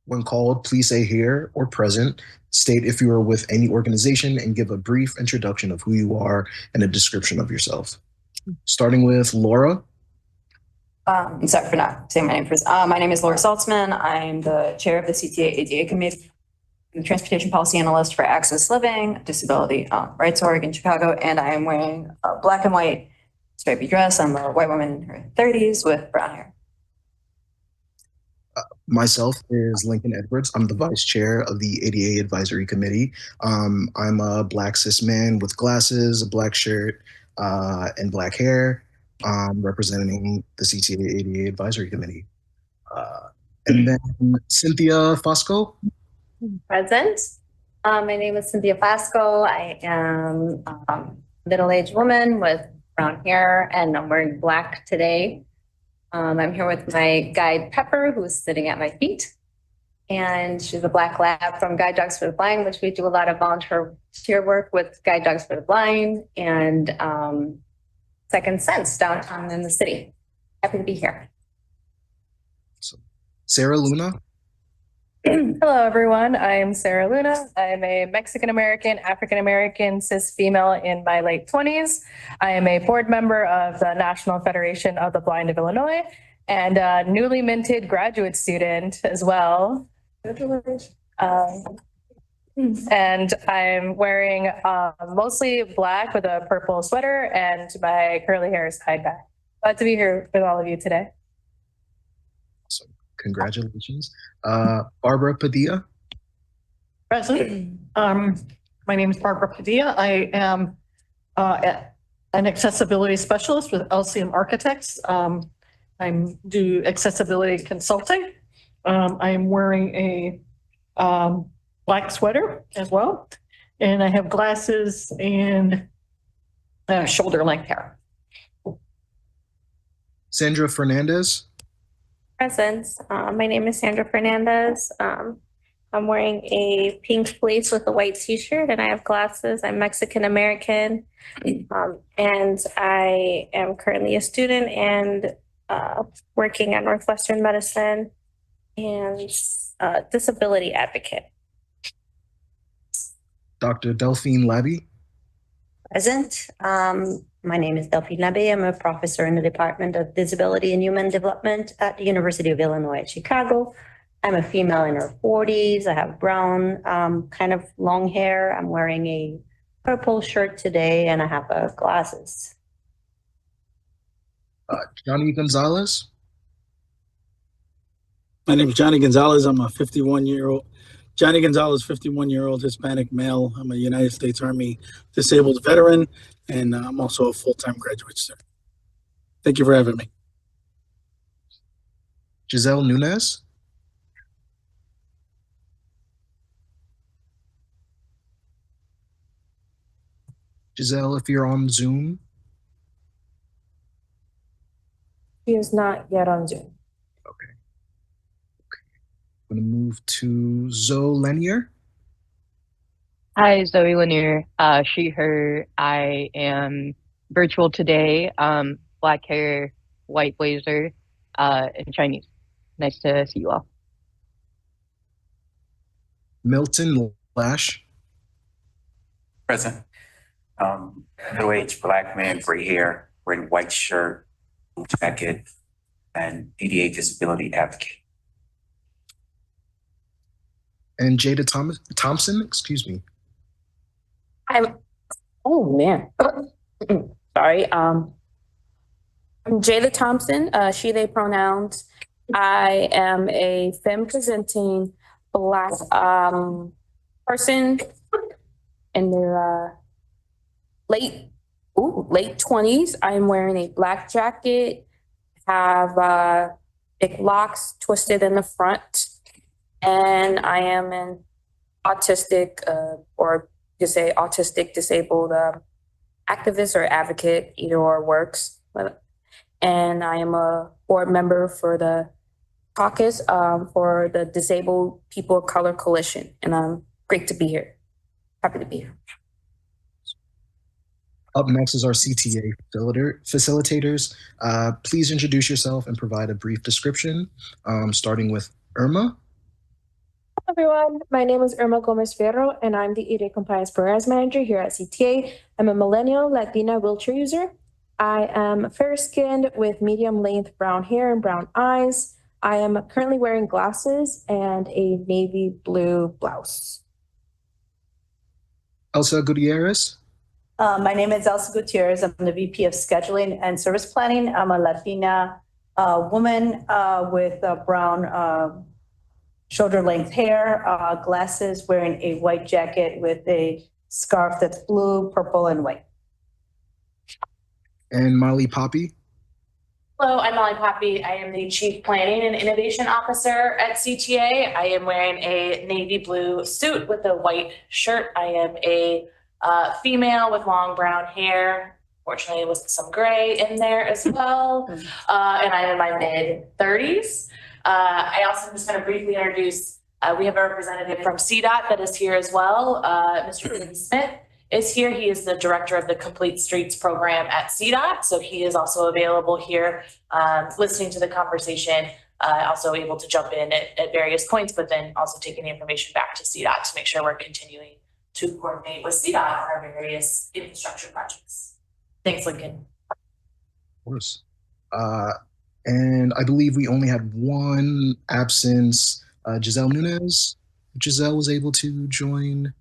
When called, please say here or present. State if you are with any organization and give a brief introduction of who you are and a description of yourself. Starting with Laura. Sorry for not saying my name first. My name is Laura Saltzman. I'm the chair of the CTA ADA committee, the transportation policy analyst for Access Living, Disability Rights Org in Chicago, and I am wearing a black and white stripy dress. I'm a white woman in her 30s with brown hair. Myself is Lincoln Edwards. I'm the vice chair of the ADA Advisory Committee. I'm a black cis man with glasses, a black shirt, and black hair, representing the CTA ADA Advisory Committee. And then Cynthia Fosco. Present. My name is Cynthia Fosco. I am a middle-aged woman with brown hair, and I'm wearing black today. I'm here with my guide Pepper, who's sitting at my feet, and she's a black lab from Guide Dogs for the Blind, which we do a lot of volunteer work with Guide Dogs for the Blind and Second Sense downtown in the city. Happy to be here. So, Sarah Luna. Hello, everyone. I'm Sarah Luna. I'm a Mexican-American, African-American, cis female in my late 20s. I am a board member of the National Federation of the Blind of Illinois and a newly minted graduate student as well. And I'm wearing mostly black with a purple sweater, and my curly hair is tied back. Glad to be here with all of you today. Awesome. Congratulations. Barbara Padilla. Present. My name is Barbara Padilla. I am an accessibility specialist with LCM Architects. I do accessibility consulting. I'm wearing a black sweater as well, and I have glasses and shoulder length hair. Sandra Fernandez. Present. My name is Sandra Fernandez. I'm wearing a pink fleece with a white t-shirt, and I have glasses. I'm Mexican American, and I am currently a student and working at Northwestern Medicine and disability advocate. Dr. Delphine Labby. Present. My name is Delphine Labby. I'm a professor in the Department of Disability and Human Development at the University of Illinois at Chicago. I'm a female in her 40s. I have brown, kind of long hair. I'm wearing a purple shirt today, and I have glasses. Johnny Gonzalez. My name is Johnny Gonzalez. I'm a 51-year-old. Johnny Gonzalez, 51-year-old Hispanic male. I'm a United States Army disabled veteran, and I'm also a full-time graduate student. Thank you for having me. Giselle Nunez. Giselle, if you're on Zoom. She is not yet on Zoom. Okay. I'm going to move to Zoe Lanier. Hi, Zoe Lanier. She, her. I am virtual today. Black hair, white blazer, and Chinese. Nice to see you all. Milton Lash. Present. Middle-aged black man, gray hair, wearing white shirt, blue jacket, and ADA disability advocate. And Jada Thompson, excuse me. Oh man, sorry. I'm Jada Thompson, she, they pronouns. I am a femme presenting black person in their late 20s. I'm wearing a black jacket, have big locks twisted in the front, and I am an autistic or just say autistic disabled activist or advocate, either or works. And I am a board member for the caucus for the Disabled People of Color Coalition, and I'm great to be here. Happy to be here. Up next is our CTA facilitators. Please introduce yourself and provide a brief description, starting with Irma. Everyone, my name is Irma Gomez Ferro, and I'm the ADA Compliance Programs Manager here at CTA. I'm a millennial Latina wheelchair user. I am fair-skinned with medium-length brown hair and brown eyes. I am currently wearing glasses and a navy blue blouse. Elsa Gutierrez. My name is Elsa Gutierrez. I'm the VP of Scheduling and Service Planning. I'm a Latina woman with brown shoulder length hair, glasses, wearing a white jacket with a scarf that's blue, purple, and white. And Molly Poppy. Hello, I'm Molly Poppy. I am the Chief Planning and Innovation Officer at CTA. I am wearing a navy blue suit with a white shirt. I am a female with long brown hair, fortunately with some gray in there as well. And I'm in my mid-30s. I also just want to briefly introduce, we have a representative from CDOT that is here as well. Mr. Smith is here. He is the director of the Complete Streets program at CDOT. So he is also available here, listening to the conversation, also able to jump in at various points, but then also taking the information back to CDOT to make sure we're continuing to coordinate with CDOT on our various infrastructure projects. Thanks, Lincoln. Of course. And I believe we only had one absence, Giselle Nunez. Giselle was able to join.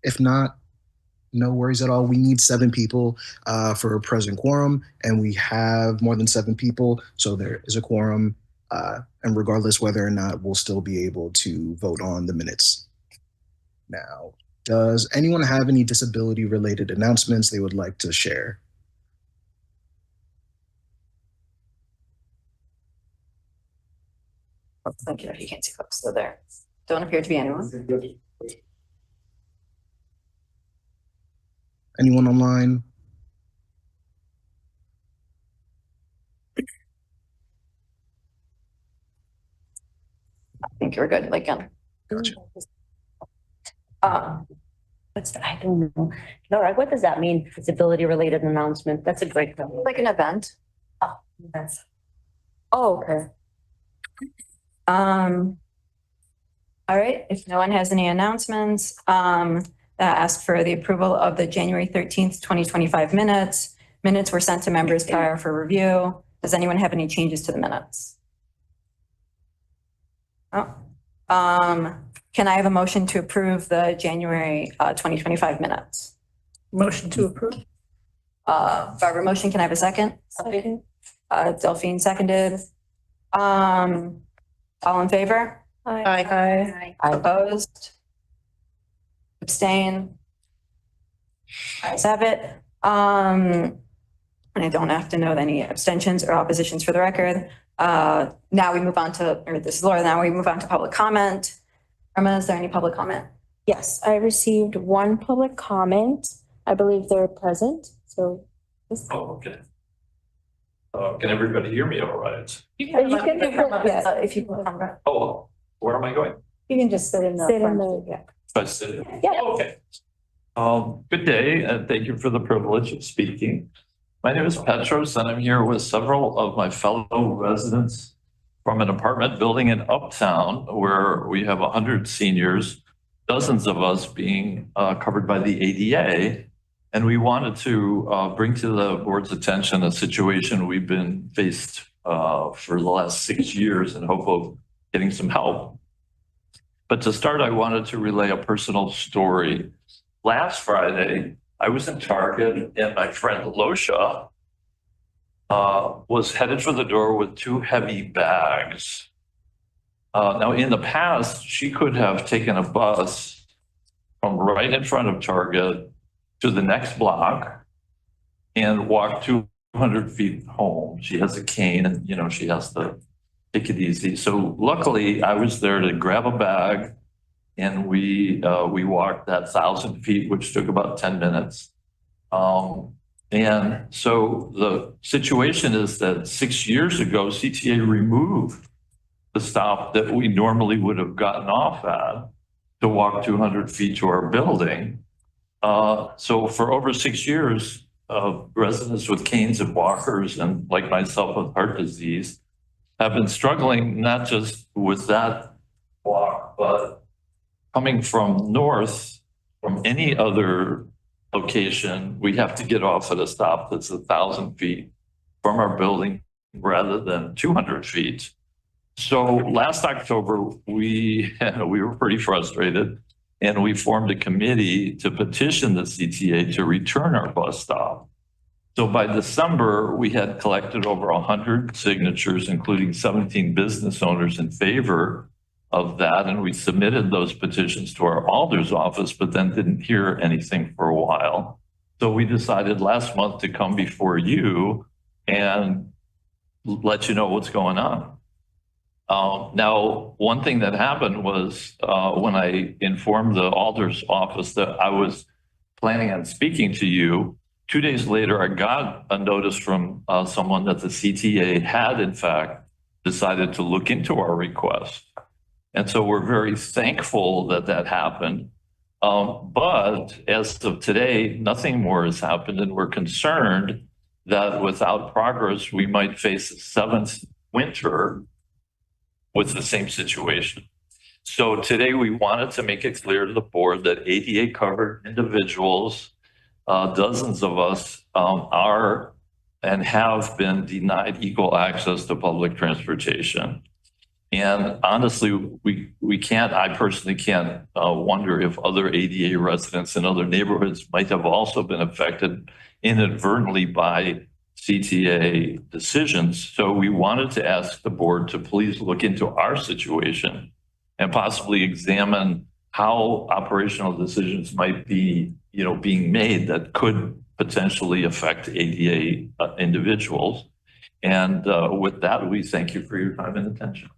If not, no worries at all. We need 7 people for a present quorum, and we have more than 7 people, so there is a quorum. And regardless whether or not, we'll still be able to vote on the minutes. Now, does anyone have any disability-related announcements they would like to share? Oh, thank you. You can't see folks, so there don't appear to be anyone. Anyone online? I think you're good, Lincoln. Gotcha. I don't know. Laura, what does that mean? Disability related announcement. That's a great one. Like an event. Oh, that's. Oh, okay. All right, if no one has any announcements, ask for the approval of the January 13th, 2025 minutes. Minutes were sent to members prior for review. Does anyone have any changes to the minutes? Oh, can I have a motion to approve the January 2025 minutes? Motion to approve. Barbara motion, can I have a second? Second. Delphine seconded. All in favor? Aye. Opposed? Abstain? Ayes have it. And I don't have to note any abstentions or oppositions for the record. Now we move on to, or this is Laura, now we move on to public comment. Irma, is there any public comment? Yes, I received one public comment. I believe they're present, so. Oh, okay. Can everybody hear me all right? You can if you come up. Oh, where am I going? You can just sit in the. Yeah. If I sit? Yeah. Okay. Good day, and thank you for the privilege of speaking. My name is Petros, and I'm here with several of my fellow residents from an apartment building in Uptown where we have 100 seniors, dozens of us being covered by the ADA. And we wanted to bring to the board's attention a situation we've been faced for the last 6 years in hope of getting some help. But to start, I wanted to relay a personal story. Last Friday, I was in Target and my friend Losha was headed for the door with 2 heavy bags. Now, in the past, she could have taken a bus from right in front of Target to the next block and walked 200 feet home. She has a cane and, you know, she has to take it easy. So luckily I was there to grab a bag and we walked that 1,000 feet, which took about 10 minutes. And so the situation is that 6 years ago, CTA removed the stop that we normally would have gotten off at to walk 200 feet to our building. So for over 6 years, residents with canes and walkers and like myself with heart disease have been struggling not just with that walk, but coming from north, from any other location, we have to get off at a stop that's 1,000 feet from our building rather than 200 feet. So last October, we were pretty frustrated, and we formed a committee to petition the CTA to return our bus stop. So by December, we had collected over 100 signatures, including 17 business owners in favor of that. And we submitted those petitions to our alder's office, but then didn't hear anything for a while. So we decided last month to come before you and let you know what's going on. Now, one thing that happened was when I informed the alder's office that I was planning on speaking to you, 2 days later, I got a notice from someone that the CTA had, in fact, decided to look into our request. And so we're very thankful that that happened. But as of today, nothing more has happened, and we're concerned that without progress, we might face a 7th winter with the same situation. So today we wanted to make it clear to the board that ADA covered individuals, dozens of us, are and have been denied equal access to public transportation. And honestly, we can't, I personally can't wonder if other ADA residents in other neighborhoods might have also been affected inadvertently by CTA decisions. So we wanted to ask the board to please look into our situation and possibly examine how operational decisions might be, being made that could potentially affect ADA individuals. And with that, we thank you for your time and attention.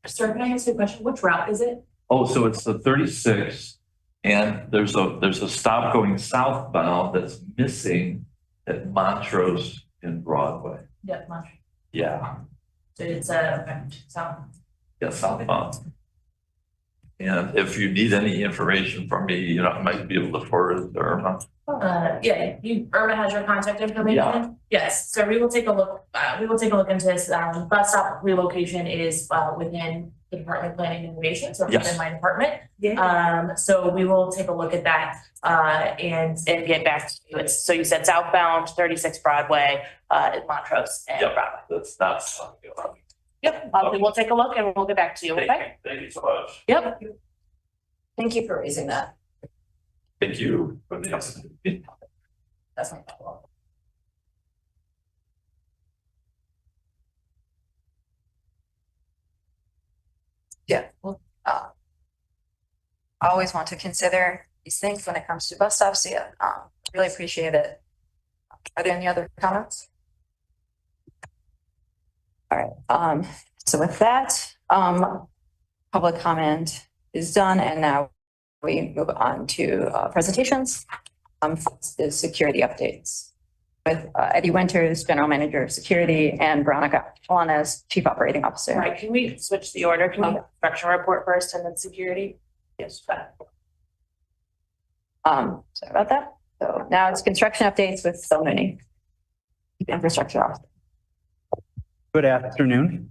Sir, can I ask you a question? Which route is it? Oh, so it's the 36, and there's a stop going southbound that's missing at Montrose and Broadway. Yeah, Montreal. Yeah. So it's south. Yeah, southbound. And if you need any information from me, I might be able to forward it to Irma. Irma has your contact information. Yeah. Yes, so we will take a look. We will take a look into this. Bus stop relocation is within the Department of Planning and Innovation, so Yes. within my department. So we will take a look at that and get back to you. So you said southbound 36 Broadway at Montrose and Broadway. That's Yep, we'll take a look and we'll get back to you. Okay. Thank you so much. Yep. Thank you for raising that. Thank you. That's my problem. Yeah, well, I always want to consider these things when it comes to bus stops. So yeah, really appreciate it. Are there any other comments? All right, so with that, public comment is done, and now we move on to presentations. The security updates with Eddie Winters, General Manager of Security, and Veronica Alanes, Chief Operating Officer. All right, can we switch the order? Can we do construction report first and then security? Yes. Sorry about that. So now it's construction updates with Phil Mooney, Infrastructure Officer. Good afternoon.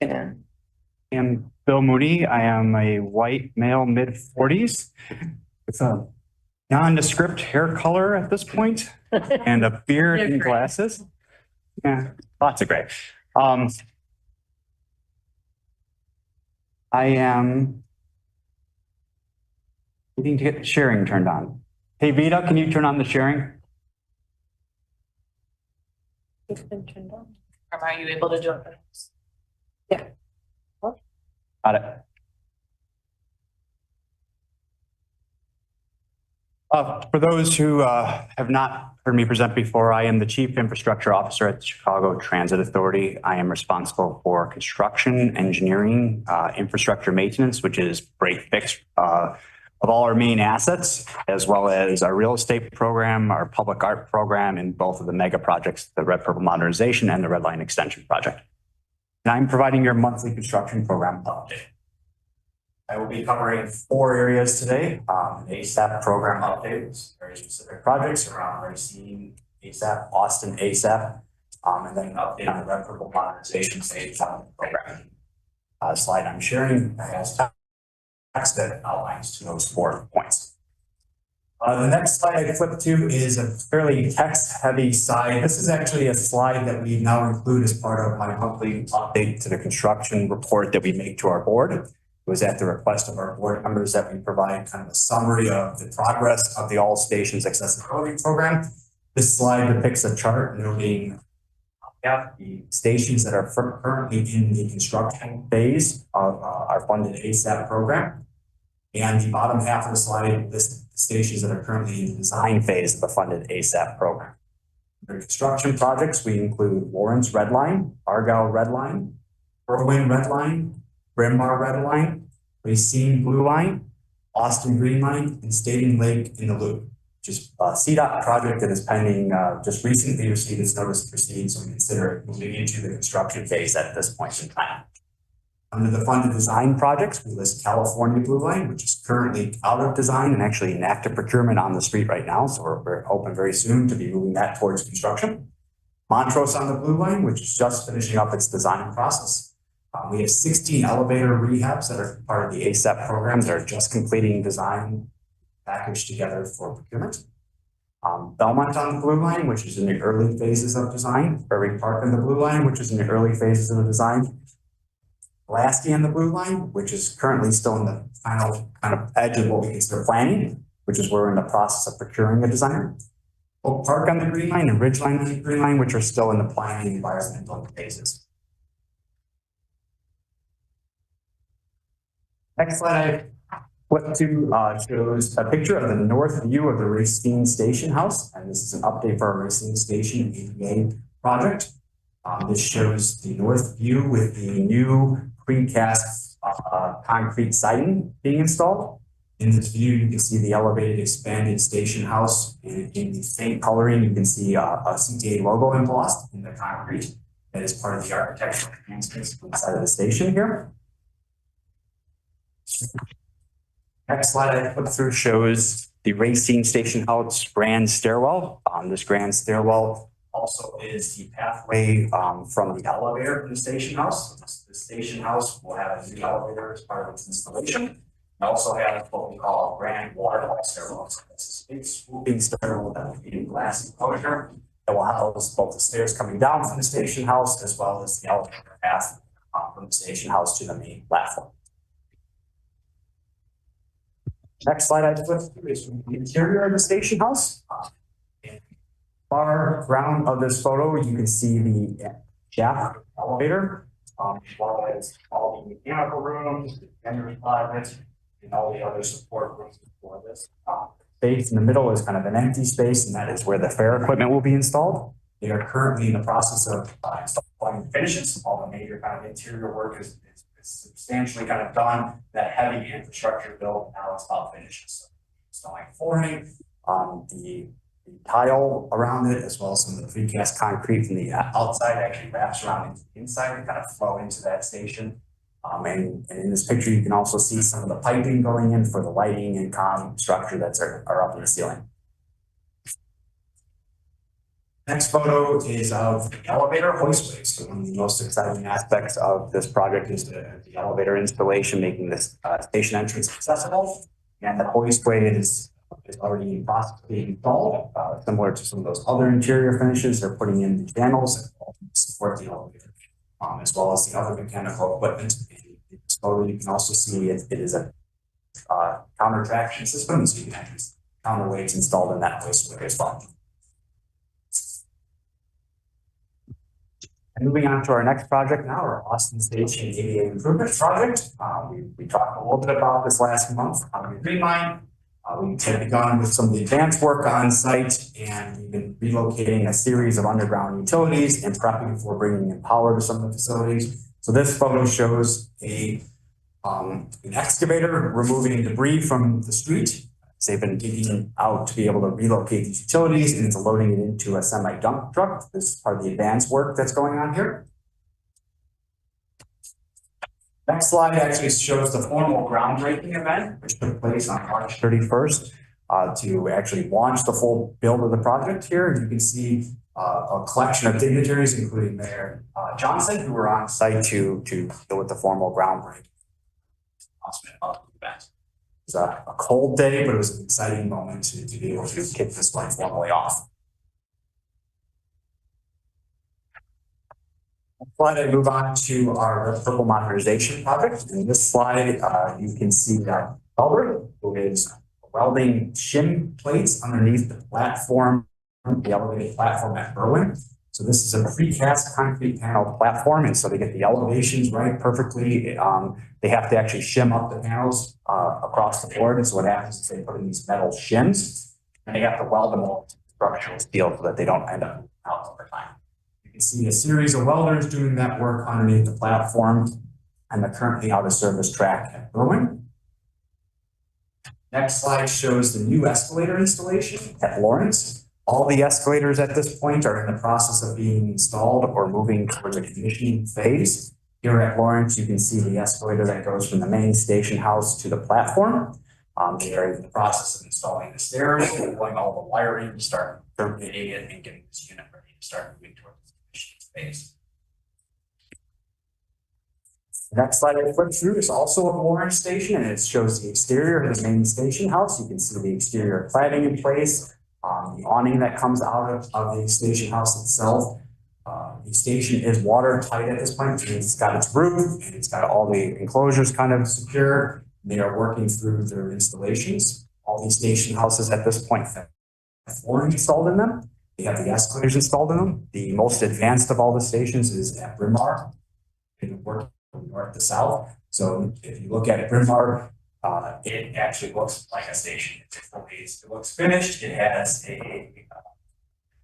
Yeah. I am Bill Mooney. I am a white male, mid-40s with a nondescript hair color at this point and a beard and glasses. Yeah, lots of gray. I am needing to get the sharing turned on. Hey, Vita, can you turn on the sharing? It's been turned on. Are you able to do it? Yeah. Got it. For those who have not heard me present before, I am the Chief Infrastructure Officer at the Chicago Transit Authority. I am responsible for construction, engineering, infrastructure maintenance, which is break fix of all our main assets, as well as our real estate program, our public art program, and both of the mega projects, the Red Purple Modernization and the Red Line Extension Project. And I'm providing your monthly construction program update. I will be covering 4 areas today. ASAP program updates, very specific projects around Racine ASAP, Austin ASAP, and then an update on the Red Purple Modernization stage program. slide I'm sharing has text that outlines to those 4 points. The next slide I flip to is a fairly text-heavy slide. This is actually a slide that we now include as part of my monthly update to the construction report that we make to our board. It was at the request of our board members that we provide kind of a summary of the progress of the All Stations Accessibility Program. This slide depicts a chart noting the stations that are currently in the construction phase of our funded ASAP program. And the bottom half of the slide lists the stations that are currently in the design phase of the funded ASAP program. For construction projects, we include Lawrence Red Line, Argyle Red Line, Berwyn Red Line, Bryn Mawr Red Line, Racine Blue Line, Austin Green Line, and Stadium Lake in the Loop, which is a CDOT project that is pending, just recently received its notice to proceed, so we consider it moving into the construction phase at this point in time. Under the funded design projects, we list California Blue Line, which is currently out of design and actually in active procurement on the street right now. So we're hoping very soon to be moving that towards construction. Montrose on the Blue Line, which is just finishing up its design process. We have 16 elevator rehabs that are part of the ASAP program that are just completing design packaged together for procurement. Belmont on the Blue Line, which is in the early phases of design. Berwick Park on the Blue Line, which is in the early phases of the design. Lasky on the Blue Line, which is currently still in the final kind of edge of what we consider planning, which is where we're in the process of procuring a designer. Oak Park on the Green Line and Ridge Line on the Green Line, which are still in the planning environmental phases. Next slide I flip to shows a picture of the north view of the Racine Station House, and this is an update for our Racine Station ADA project. This shows the north view with the new precast concrete siding being installed. In this view, you can see the elevated expanded station house. In the faint coloring, you can see a CTA logo embossed in the concrete. That is part of the architectural enhancements inside of the station here. Next slide I put through shows the Racine Station House grand stairwell. This grand stairwell also is the pathway from the elevator to the station house. The station house will have a new elevator as part of its installation. And also have what we call a grand waterfall stairwell. So this is a big swooping stairwell that will be in glass enclosure that will house both the stairs coming down from the station house as well as the elevator path from the station house to the main platform. Next slide I flipped through is from the interior of the station house. Far ground of this photo, you can see the shaft elevator, as well as all the mechanical rooms, the vendor's closet, and all the other support rooms for this. Space in the middle is kind of an empty space, and that is where the fair equipment will be installed. They are currently in the process of installing finishes. All the major kind of interior work is substantially kind of done. That heavy infrastructure built, now it's about finishes. So installing flooring, the tile around it, as well as some of the precast concrete from the outside actually wraps around into the inside and kind of flow into that station. And in this picture, you can also see some of the piping going in for the lighting and comm structure that's are up in the ceiling. Next photo is of the elevator hoistway. So one of the most exciting aspects of this project is the elevator installation, making this station entrance accessible. And the hoistway is already in process of being installed, similar to some of those other interior finishes. They're putting in the channels to support the elevator, as well as the other mechanical equipment. In this photo, you can also see it is a counter traction system, so you can have counterweights installed in that hoistway as well. And moving on to our next project now, our Austin Station ADA Improvement Project. We talked a little bit about this last month on the Green Line. We have begun with some of the advanced work on site, and we've been relocating a series of underground utilities and prepping for bringing in power to some of the facilities. So this photo shows an excavator removing debris from the street. So they've been digging out to be able to relocate these utilities, and it's loading it into a semi-dump truck. This is part of the advanced work that's going on here. Next slide actually shows the formal groundbreaking event, which took place on March 31st. to actually launch the full build of the project here. You can see a collection of dignitaries, including Mayor Johnson, who were on site to deal with the formal groundbreaking. It was a cold day, but it was an exciting moment to be able to kick this one formally off. Slide, I move on to our purple modernization project. In this slide, you can see that welder, who is welding shim plates underneath the platform, the elevated platform at Berwyn. So this is a precast concrete panel platform, and so they get the elevations right perfectly. They have to actually shim up the panels across the board. And so what happens is they put in these metal shims, and they have to weld them all to structural steel so that they don't end up out over time. You can see a series of welders doing that work underneath the platform and the currently out of service track at Berwyn. Next slide shows the new escalator installation at Lawrence. All the escalators at this point are in the process of being installed or moving towards a commissioning phase. Here at Lawrence, you can see the escalator that goes from the main station house to the platform. They are in the process of installing the stairs, deploying all the wiring to start terminating it and getting this unit ready to start moving towards the commissioning phase. The next slide I flipped through is also a Lawrence station, and it shows the exterior of the main station house. You can see the exterior cladding in place, the awning that comes out of the station house itself. The station is watertight at this point. It's got its roof and it's got all the enclosures kind of secure. They are working through their installations. All these station houses at this point have flooring installed in them. They have the escalators installed in them. The most advanced of all the stations is at Bryn Mawr. It works from north to south. So if you look at Bryn Mawr, it actually looks like a station. It looks finished. It has a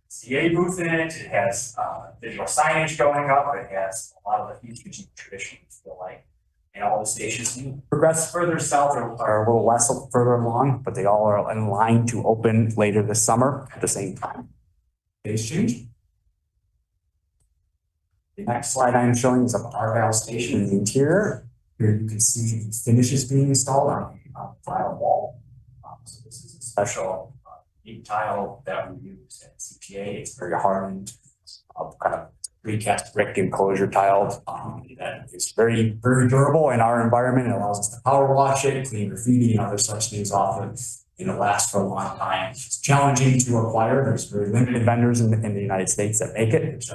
CA booth in it. It has digital signage going up. It has a lot of the features you traditionally feel like. And all the stations progress further south are a little less further along, but they all are in line to open later this summer at the same time. Phase change. The next slide I'm showing is of Argyle Station in the interior. Here you can see the finishes being installed on the tile wall. So this is a special deep tile that we use at CPA. It's very hardened, kind of precast brick enclosure tile that is very, very durable in our environment. It allows us to power wash it, clean graffiti and other such things off it. It lasts for a long time. It's challenging to acquire. There's very limited vendors in the United States that make it, which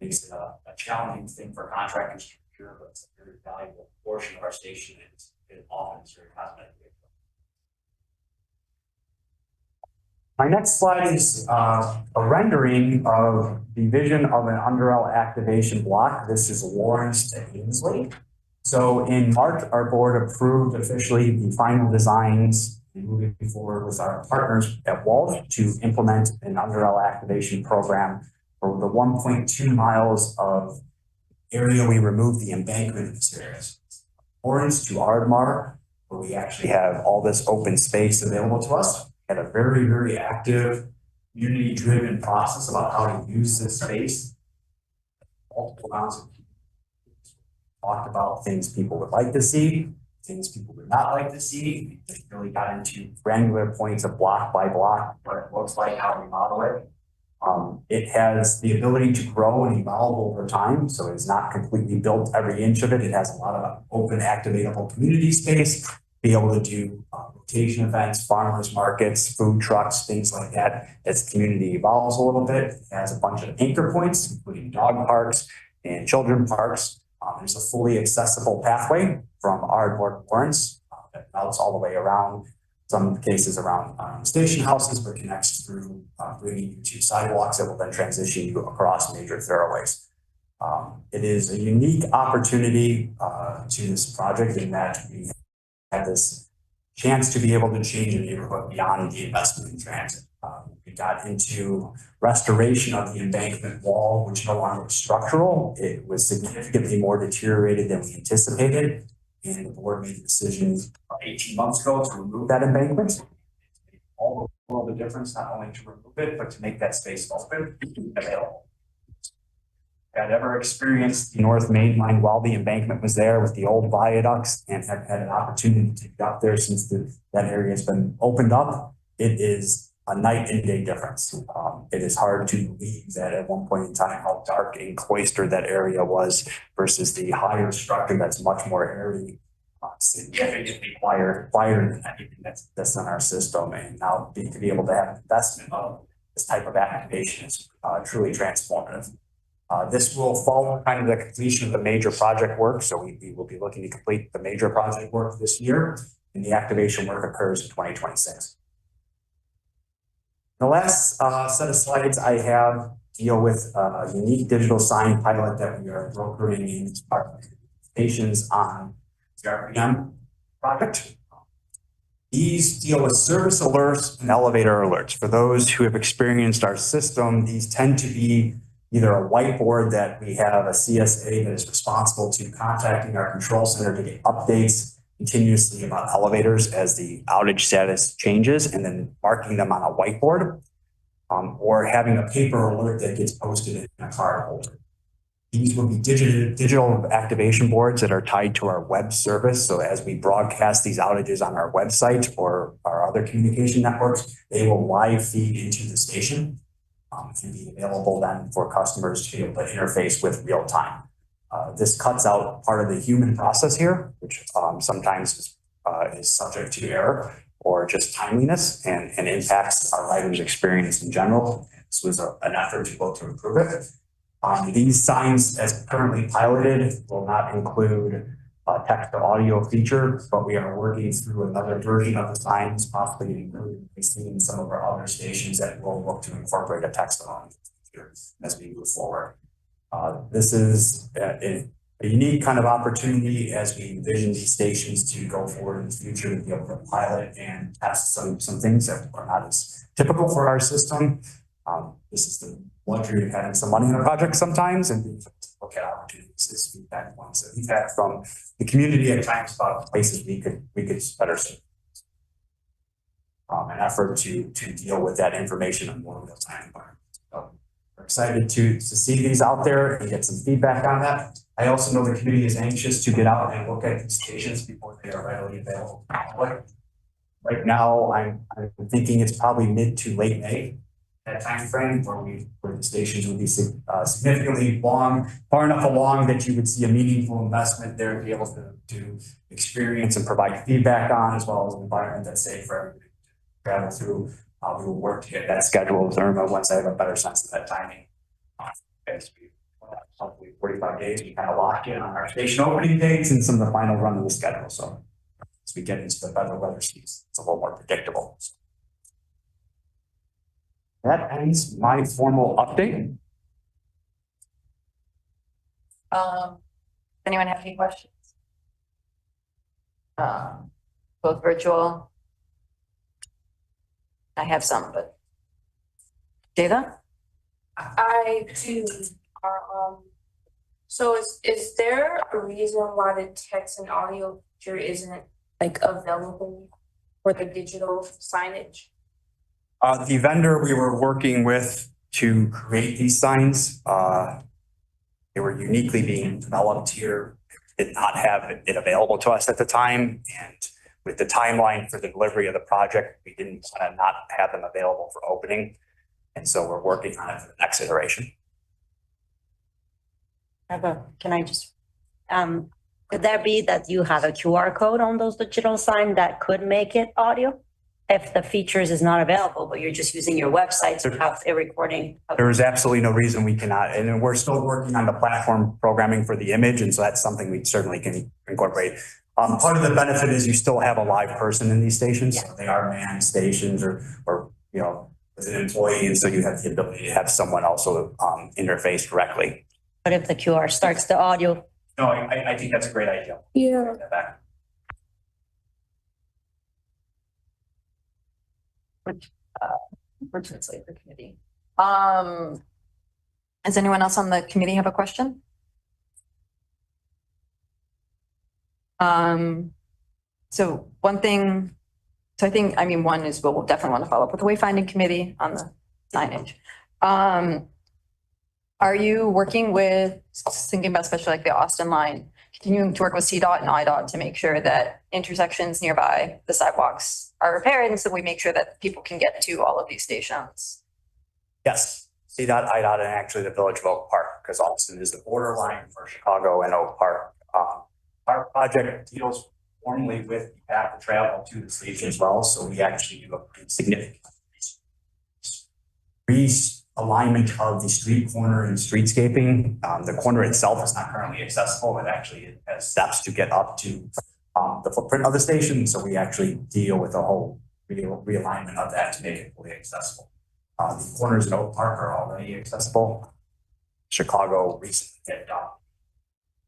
makes it a challenging thing for contractors to procure, but it's a very valuable portion of our station. It often is very cosmetic. My next slide is a rendering of the vision of an underel activation block. This is Lawrence to Ainsley. So in March, our board approved officially the final designs and moving forward with our partners at Walsh to implement an underel activation program for the 1.2 miles of area we removed the embankment in this area. Lawrence to Ardmar, where we actually have all this open space available to us. Had a very, very active, community-driven process about how to use this space. Multiple rounds of talked about things people would like to see, things people would not like to see. It really got into granular points of block by block, what it looks like, how we model it. It has the ability to grow and evolve over time, so it's not completely built every inch of it. It has a lot of open, activatable community space. Be able to do rotation events, farmers markets, food trucks, things like that. As the community evolves a little bit, it has a bunch of anchor points, including dog parks and children parks. There's a fully accessible pathway from Ardmore to Lawrence that routes all the way around, some cases around station houses, but connects through bringing you to sidewalks that will then transition you across major thoroughways. It is a unique opportunity to this project in that we have this chance to be able to change a neighborhood beyond the investment in transit. We got into restoration of the embankment wall, which no longer was structural. It was significantly more deteriorated than we anticipated. And the board made the decision 18 months ago to remove that embankment. It made all the difference, not only to remove it, but to make that space open and available. Had ever experienced the North Main Line while the embankment was there with the old viaducts, and have had an opportunity to get up there since that area has been opened up. it is a night and day difference. It is hard to believe that at one point in time how dark and cloistered that area was versus the higher structure that's much more airy, significantly quieter than anything that's in our system. And now to be able to have an investment of this type of activation is truly transformative. This will follow kind of the completion of the major project work. So we will be looking to complete the major project work this year, and the activation work occurs in 2026. The last set of slides I have deal with a unique digital sign pilot that we are brokering in participations on the RPM project. These deal with service alerts and elevator alerts. For those who have experienced our system, these tend to be either a whiteboard that we have a CSA that is responsible to contacting our control center to get updates continuously about elevators as the outage status changes, and then marking them on a whiteboard, or having a paper alert that gets posted in a card holder. These will be digital activation boards that are tied to our web service. So as we broadcast these outages on our website or our other communication networks, they will live feed into the station and be available then for customers to be able to interface with real time. This cuts out part of the human process here, which sometimes is subject to error or just timeliness and impacts our riders' experience in general. This was an effort to go to improve it. These signs, as currently piloted, will not include a text to audio feature, but we are working through another version of the signs, possibly including in some of our other stations that will look to incorporate a text to audio feature as we move forward. This is a unique kind of opportunity as we envision these stations to go forward in the future to be able to pilot and test some things that are not as typical for our system. This is the luxury of having some money in a project sometimes and being able to look at opportunities as feedback points that we've had from the community at times about places we could better serve. An effort to deal with that information in a more real time environment. So we're excited to see these out there and get some feedback on that. I also know the community is anxious to get out and look at these stations before they are readily available to the public. Right now, I'm thinking it's probably mid to late May, that time frame where the stations would be significantly far enough along that you would see a meaningful investment there to be able to experience and provide feedback on, as well as an environment that's safe for everybody to travel through. We will work to get that schedule with Irma once I have a better sense of that timing. Hopefully 45 days, we kind of lock in on our station opening dates and some of the final run of the schedule. So as we get into the better weather season, it's a little more predictable. That ends my formal update. Anyone have any questions? Both virtual. I have some, but Jada? I do. So is there a reason why the text and audio feature isn't like available for the digital signage? The vendor we were working with to create these signs, they were uniquely being developed here. Did not have it available to us at the time, and with the timeline for the delivery of the project, we didn't want to not have them available for opening, and so we're working on it for the next iteration. Can I just, could there be that you have a QR code on those digital signs that could make it audio? If the features is not available, but you're just using your website to have a recording. There is absolutely no reason we cannot, and we're still working on the platform programming for the image, and so that's something we certainly can incorporate. Part of the benefit is you still have a live person in these stations. Yeah. So they are manned stations or you know, with an employee, and so you have the ability to have someone also interface directly. But if the QR starts the audio? No, I think that's a great idea. Yeah. We're translating the committee. Does anyone else on the committee have a question? So one thing, I think, one is we'll definitely want to follow up with the Wayfinding committee on the signage. Are you working with, thinking about especially like the Austin line, continuing to work with CDOT and IDOT to make sure that intersections nearby the sidewalks are repaired, and so we make sure that people can get to all of these stations. Yes, CDOT, IDOT, and actually the Village of Oak Park, because Austin is the borderline for Chicago and Oak Park. Our project deals formally with the path of travel to the station as well, so we actually do a pretty significant realignment of the street corner and streetscaping. The corner itself is not currently accessible. It actually has steps to get up to the footprint of the station, so we actually deal with a whole realignment of that to make it fully accessible. The corners in Oak Park are already accessible. Chicago recently did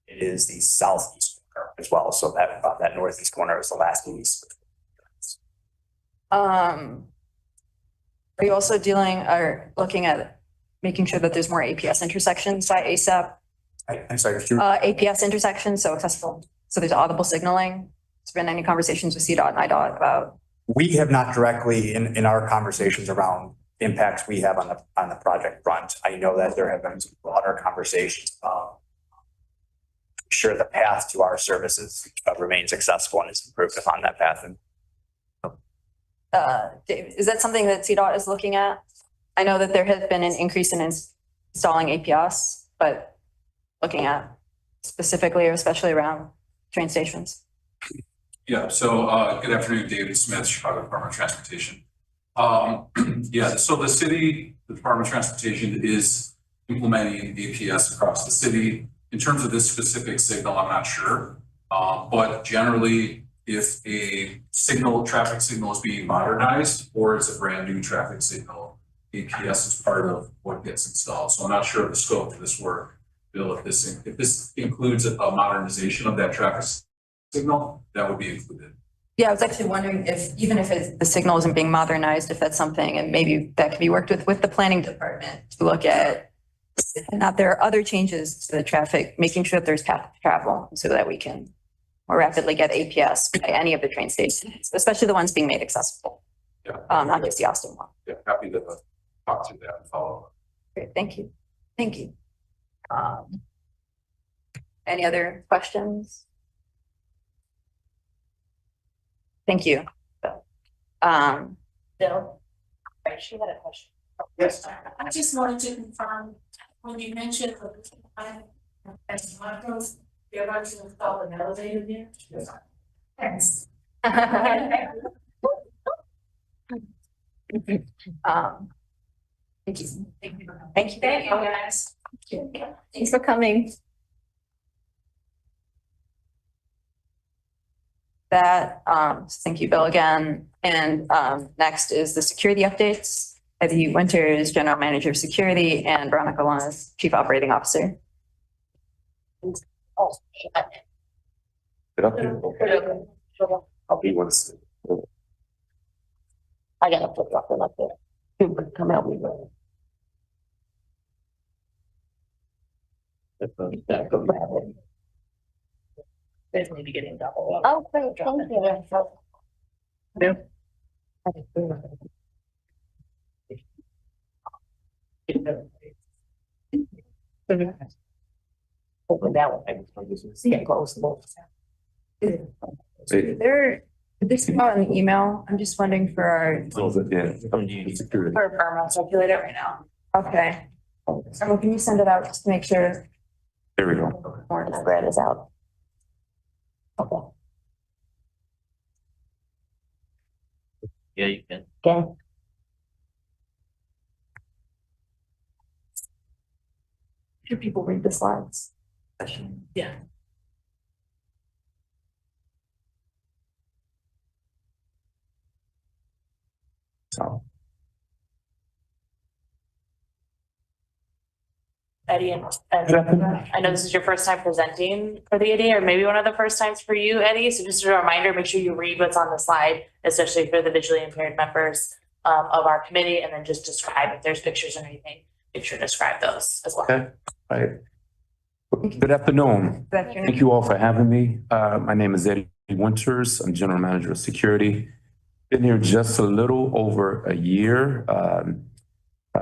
it is the southeast corner as well, so that that northeast corner is the last east. Are you also dealing or looking at making sure that there's more APS intersections by ASAP? I'm sorry, APS intersections, so accessible, so there's audible signaling. Has there been any conversations with CDOT and IDOT about? We have not directly in our conversations around impacts we have on the project front. I know that there have been some broader conversations about sure the path to our services remains accessible and is improved upon that path. And Dave, is that something that CDOT is looking at? I know that there has been an increase in installing APS, but looking at specifically or especially around train stations. Yeah, so good afternoon, David Smith, Chicago Department of Transportation. Yeah, so the city, the Department of Transportation is implementing APS across the city. In terms of this specific signal, I'm not sure, but generally, if a traffic signal is being modernized or it's a brand new traffic signal, APS is part of what gets installed. So I'm not sure of the scope of this work, Bill. If this includes a modernization of that traffic signal, that would be included. Yeah, I was actually wondering if, even if the signal isn't being modernized, if that's something, and maybe that can be worked with the planning department to look at, and that there are other changes to the traffic, making sure that there's path to travel so that we can more rapidly get APS by any of the train stations, especially the ones being made accessible. Yeah. Not just the Austin one. Yeah, happy to talk through that and follow up. Great, thank you. Thank you. Any other questions? Thank you. Bill? She had a question. Yes. I just wanted to confirm, when you mentioned as macros, you're about to install an elevator there? Yes. Thanks. Thank you. Thank you, guys. Thanks for coming. That, thank you, Bill, again. And next is the security updates. Eddie Winters, General Manager of Security, and Veronica Lanas, Chief Operating Officer. I'll be one. I gotta put something up there. Come help me, brother. There's need to get in double. Oh, great, thank you. Open that one. See it close. This came out in the email. I'm just wondering for our. Security. For Irma, circulate it right now. Okay. Irma, can you send it out just to make sure? There we go. More of the bread is out. Okay. Yeah, you can. Okay. Should people read the slides? Yeah. So. Eddie, and I know this is your first time presenting for the ADA, or maybe one of the first times for you, Eddie. So just a reminder, make sure you read what's on the slide, especially for the visually impaired members of our committee, and then just describe if there's pictures or anything. Make sure to describe those as well. Okay. All right. Good afternoon. Good afternoon. Thank you all for having me. My name is Eddie Winters. I'm General Manager of Security. Been here just a little over a year.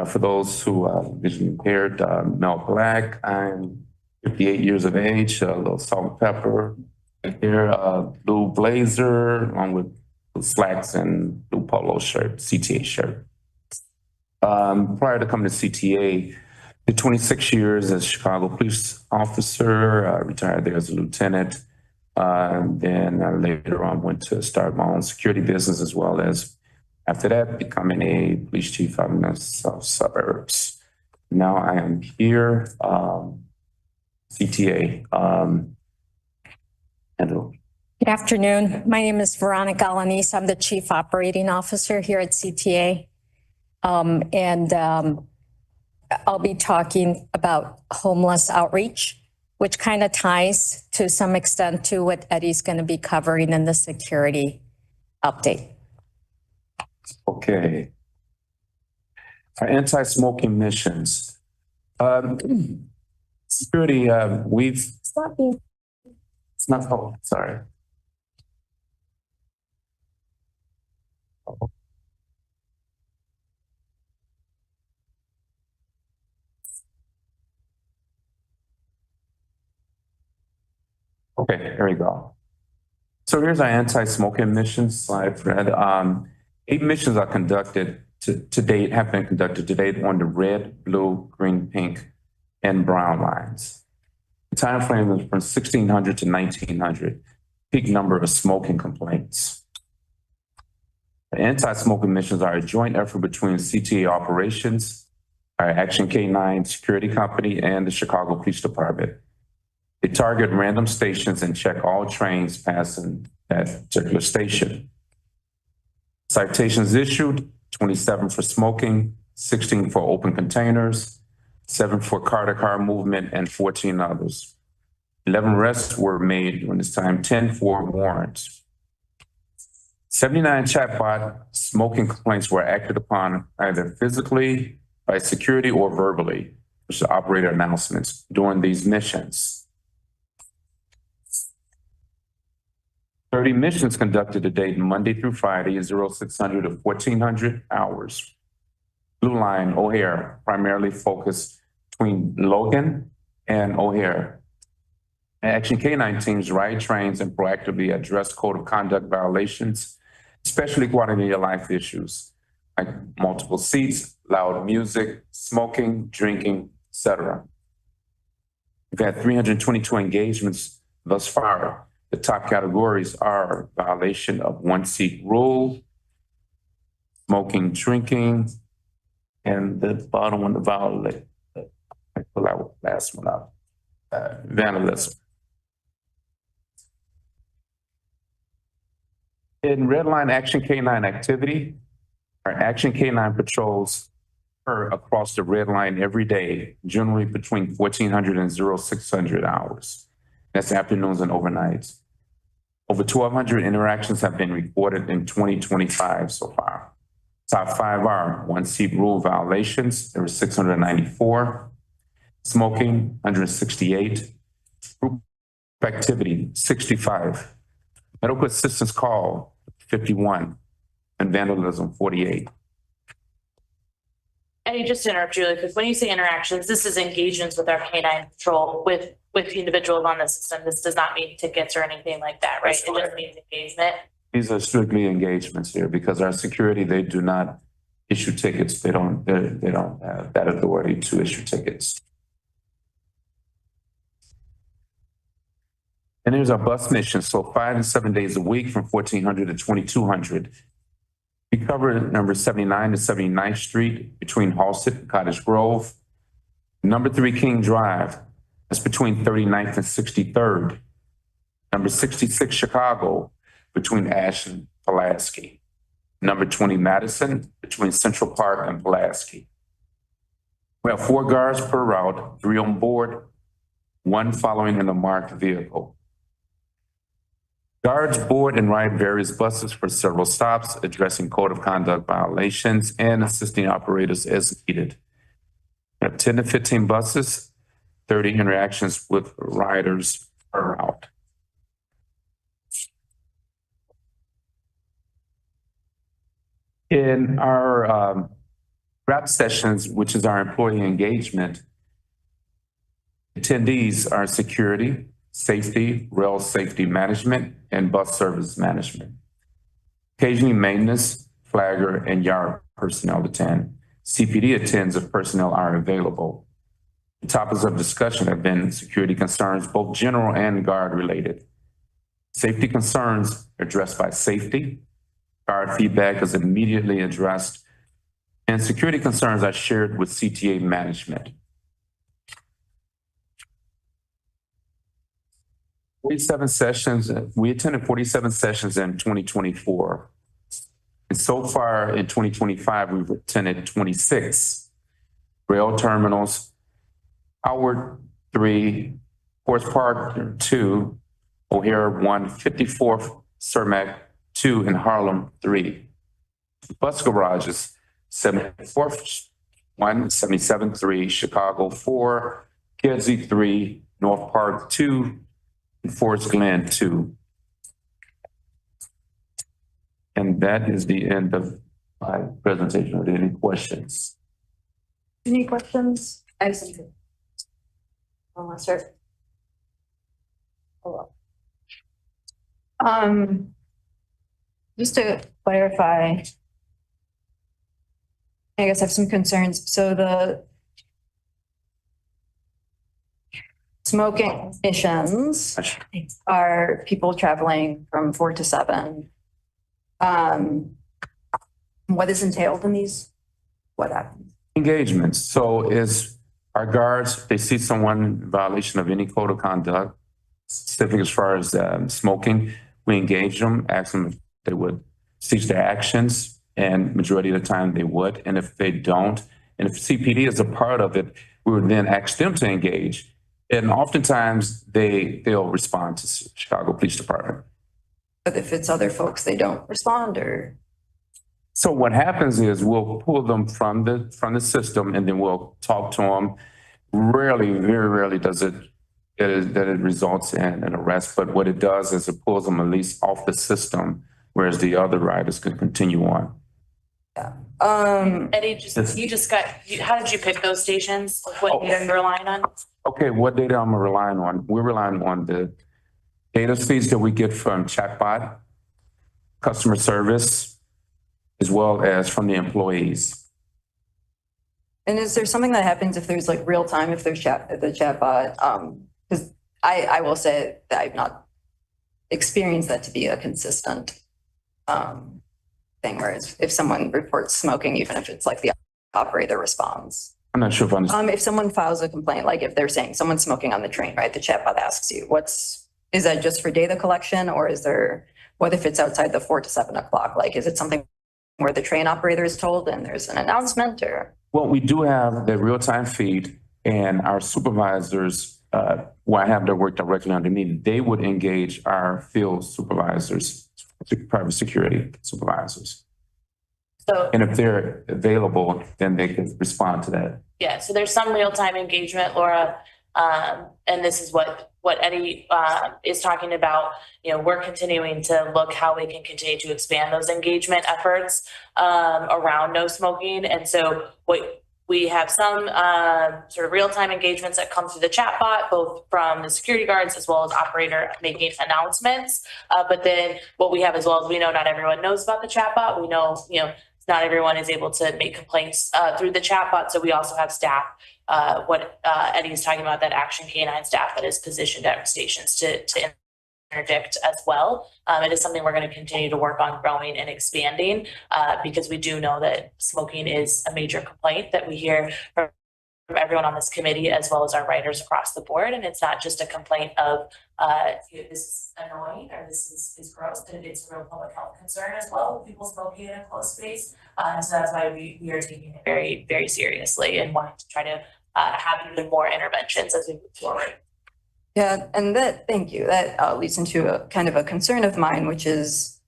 For those who are visually impaired, Mel Black, I'm 58 years of age, a little salt and pepper. Here, blue blazer along with blue slacks and blue polo shirt, CTA shirt. Prior to coming to CTA, did 26 years as Chicago police officer, retired there as a lieutenant. Then later on went to start my own security business, as well as after that becoming a police chief out in the south suburbs. Now I am here, CTA. Good afternoon. My name is Veronica Alanis. I'm the Chief Operating Officer here at CTA. I'll be talking about homeless outreach, which kind of ties to some extent to what Eddie's going to be covering in the security update. Okay. Our anti-smoking missions. Security, it's not, oh, sorry. Okay, here we go. So here's our anti-smoking missions slide, Fred. 8 missions are conducted to date, have been conducted to date on the red, blue, green, pink, and brown lines. The time frame is from 1600 to 1900, peak number of smoking complaints. The anti-smoking missions are a joint effort between CTA operations, our Action K9 security company, and the Chicago Police Department. They target random stations and check all trains passing that particular station. Citations issued, 27 for smoking, 16 for open containers, 7 for car-to-car movement, and 14 others. 11 arrests were made during this time, 10 for warrants. 79 chatbot smoking complaints were acted upon either physically, by security, or verbally, which is operator announcements during these missions. 30 missions conducted to date, Monday through Friday, 0600 to 1400 hours. Blue line, O'Hare, primarily focused between Logan and O'Hare. Action K9 teams ride trains and proactively address code of conduct violations, especially quality of life issues like multiple seats, loud music, smoking, drinking, etc. We've had 322 engagements thus far. The top categories are violation of 1-seat rule, smoking, drinking, and the bottom one, the violate. I pull that last one up. Vandalism. In red line Action K9 activity, our Action K9 patrols occur across the red line every day, generally between 1400 and 0600 hours. That's afternoons and overnights. Over 1,200 interactions have been recorded in 2025 so far. Top 5 are 1-seat rule violations, there were 694. Smoking, 168. Group activity, 65. Medical assistance call, 51. And vandalism, 48. Eddie, just to interrupt you really quick, when you say interactions, this is engagements with our K9 patrol with individuals on the system. This does not mean tickets or anything like that, right? It just means engagement. These are strictly engagements here because our security, they do not issue tickets. They don't have that authority to issue tickets. And here's our bus mission. So 5 and 7 days a week from 1400 to 2200. We cover number 79 to 79th Street between Halsted and Cottage Grove. Number 3 King Drive, that's between 39th and 63rd. Number 66 Chicago, between Ash and Pulaski. Number 20 Madison, between Central Park and Pulaski. We have 4 guards per route, 3 on board, 1 following in a marked vehicle. Guards board and ride various buses for several stops, addressing code of conduct violations and assisting operators as needed. We have 10 to 15 buses, 30 interactions with riders per route. In our wrap sessions, which is our employee engagement, Attendees are security, safety, rail safety management, and bus service management. Occasionally maintenance, flagger, and yard personnel attend. CPD attends if personnel are available. The topics of discussion have been security concerns, both general and guard related. Safety concerns addressed by safety. Guard feedback is immediately addressed, and security concerns are shared with CTA management. 47 sessions, we attended 47 sessions in 2024. And so far in 2025, we've attended 26 rail terminals, Howard 3, Forest Park 2, O'Hare 1, 54th, Cermak 2, and Harlem 3. Bus garages, 74th 1, 77th 3, Chicago 4, Kedzie 3, North Park 2, and Forest Glen 2. And that is the end of my presentation. Are there any questions? Any questions? I have something. Unless sir. Just to clarify, I guess I have some concerns. So the smoking emissions are people traveling from 4 to 7. What is entailed in these? What happens? Engagements. So is our guards, they see someone in violation of any code of conduct, specific as far as smoking, we engage them, ask them if they would cease their actions, and majority of the time they would. And if they don't, and if CPD is a part of it, we would then ask them to engage. And oftentimes they'll respond to Chicago Police Department. But if it's other folks, they don't respond or? So what happens is we'll pull them from the system and then we'll talk to them. Rarely, very rarely does it results in an arrest, but what it does is it pulls them at least off the system, whereas the other riders can continue on. Yeah. Eddie, how did you pick those stations? What data you're relying on? Okay, what data I'm relying on? We're relying on the data feeds that we get from chatbot, customer service, as well as from the employees. And is there something that happens if there's like real time, if there's the chatbot? Because I will say that I've not experienced that to be a consistent thing, whereas if someone reports smoking, even if it's like the operator responds. I'm not sure if I understand. If someone files a complaint, like if they're saying someone's smoking on the train, right? The chatbot asks you, is that just for data collection, or is there, what if it's outside the 4 to 7 o'clock? Like, is it something where the train operator is told and there's an announcement, or? Well, we do have the real-time feed, and our supervisors, who I have that work directly under me, they would engage our field supervisors, private security supervisors. So, and if they're available, then they can respond to that. Yeah, so there's some real-time engagement, Laura, and this is what Eddie is talking about. You know, we're continuing to look how we can continue to expand those engagement efforts around no smoking. And so we have some sort of real-time engagements that come through the chatbot, both from the security guards as well as operator making announcements. But then what we have as well is we know not everyone knows about the chatbot. We know, not everyone is able to make complaints through the chatbot. So we also have staff, what Eddie is talking about, that Action K9 staff that is positioned at stations to interdict as well. It is something we're going to continue to work on growing and expanding because we do know that smoking is a major complaint that we hear from everyone on this committee, as well as our writers across the board. And it's not just a complaint of this is annoying or this is gross, but it's a real public health concern as well. People smoking in a closed space. And so that's why we are taking it very, very seriously and wanting to try to have even more interventions as we move forward. Yeah, and thank you. That leads into a kind of a concern of mine, which is,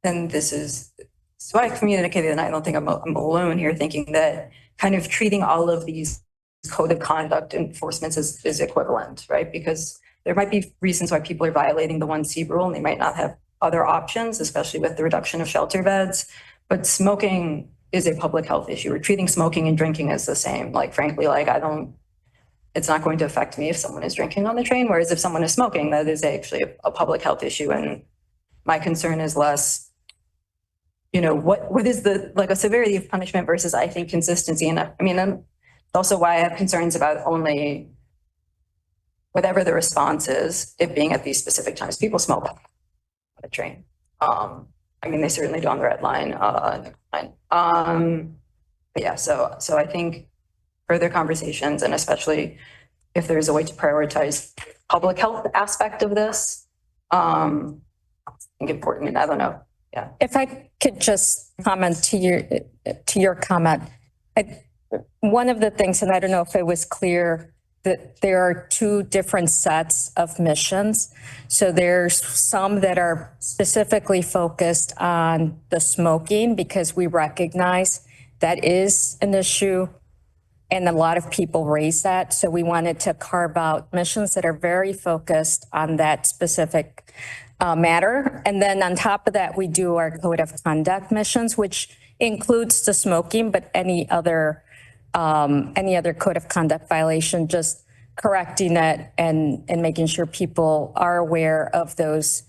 and this is, so I communicated, and I don't think I'm alone here thinking that kind of treating all of these code of conduct enforcements is equivalent, right? Because there might be reasons why people are violating the 1C rule and they might not have other options, especially with the reduction of shelter beds. But smoking is a public health issue. We're treating smoking and drinking as the same. Like, frankly, like it's not going to affect me if someone is drinking on the train, whereas if someone is smoking, that is actually a public health issue. And my concern is less, you know, what is the, like, a severity of punishment versus, I think, consistency. And I mean, also why I have concerns about only whatever the response is, it being at these specific times. People smoke on the train. I mean, they certainly do on the red line. But yeah, so I think further conversations, and especially if there's a way to prioritize public health aspect of this, I think important. And I don't know. Yeah. If I could just comment to your comment, one of the things, and I don't know if it was clear, that there are two different sets of missions. So there's some that are specifically focused on the smoking because we recognize that is an issue and a lot of people raise that. So we wanted to carve out missions that are very focused on that specific matter. And then on top of that, we do our code of conduct missions, which includes the smoking, but any other code of conduct violation, just correcting it and making sure people are aware of those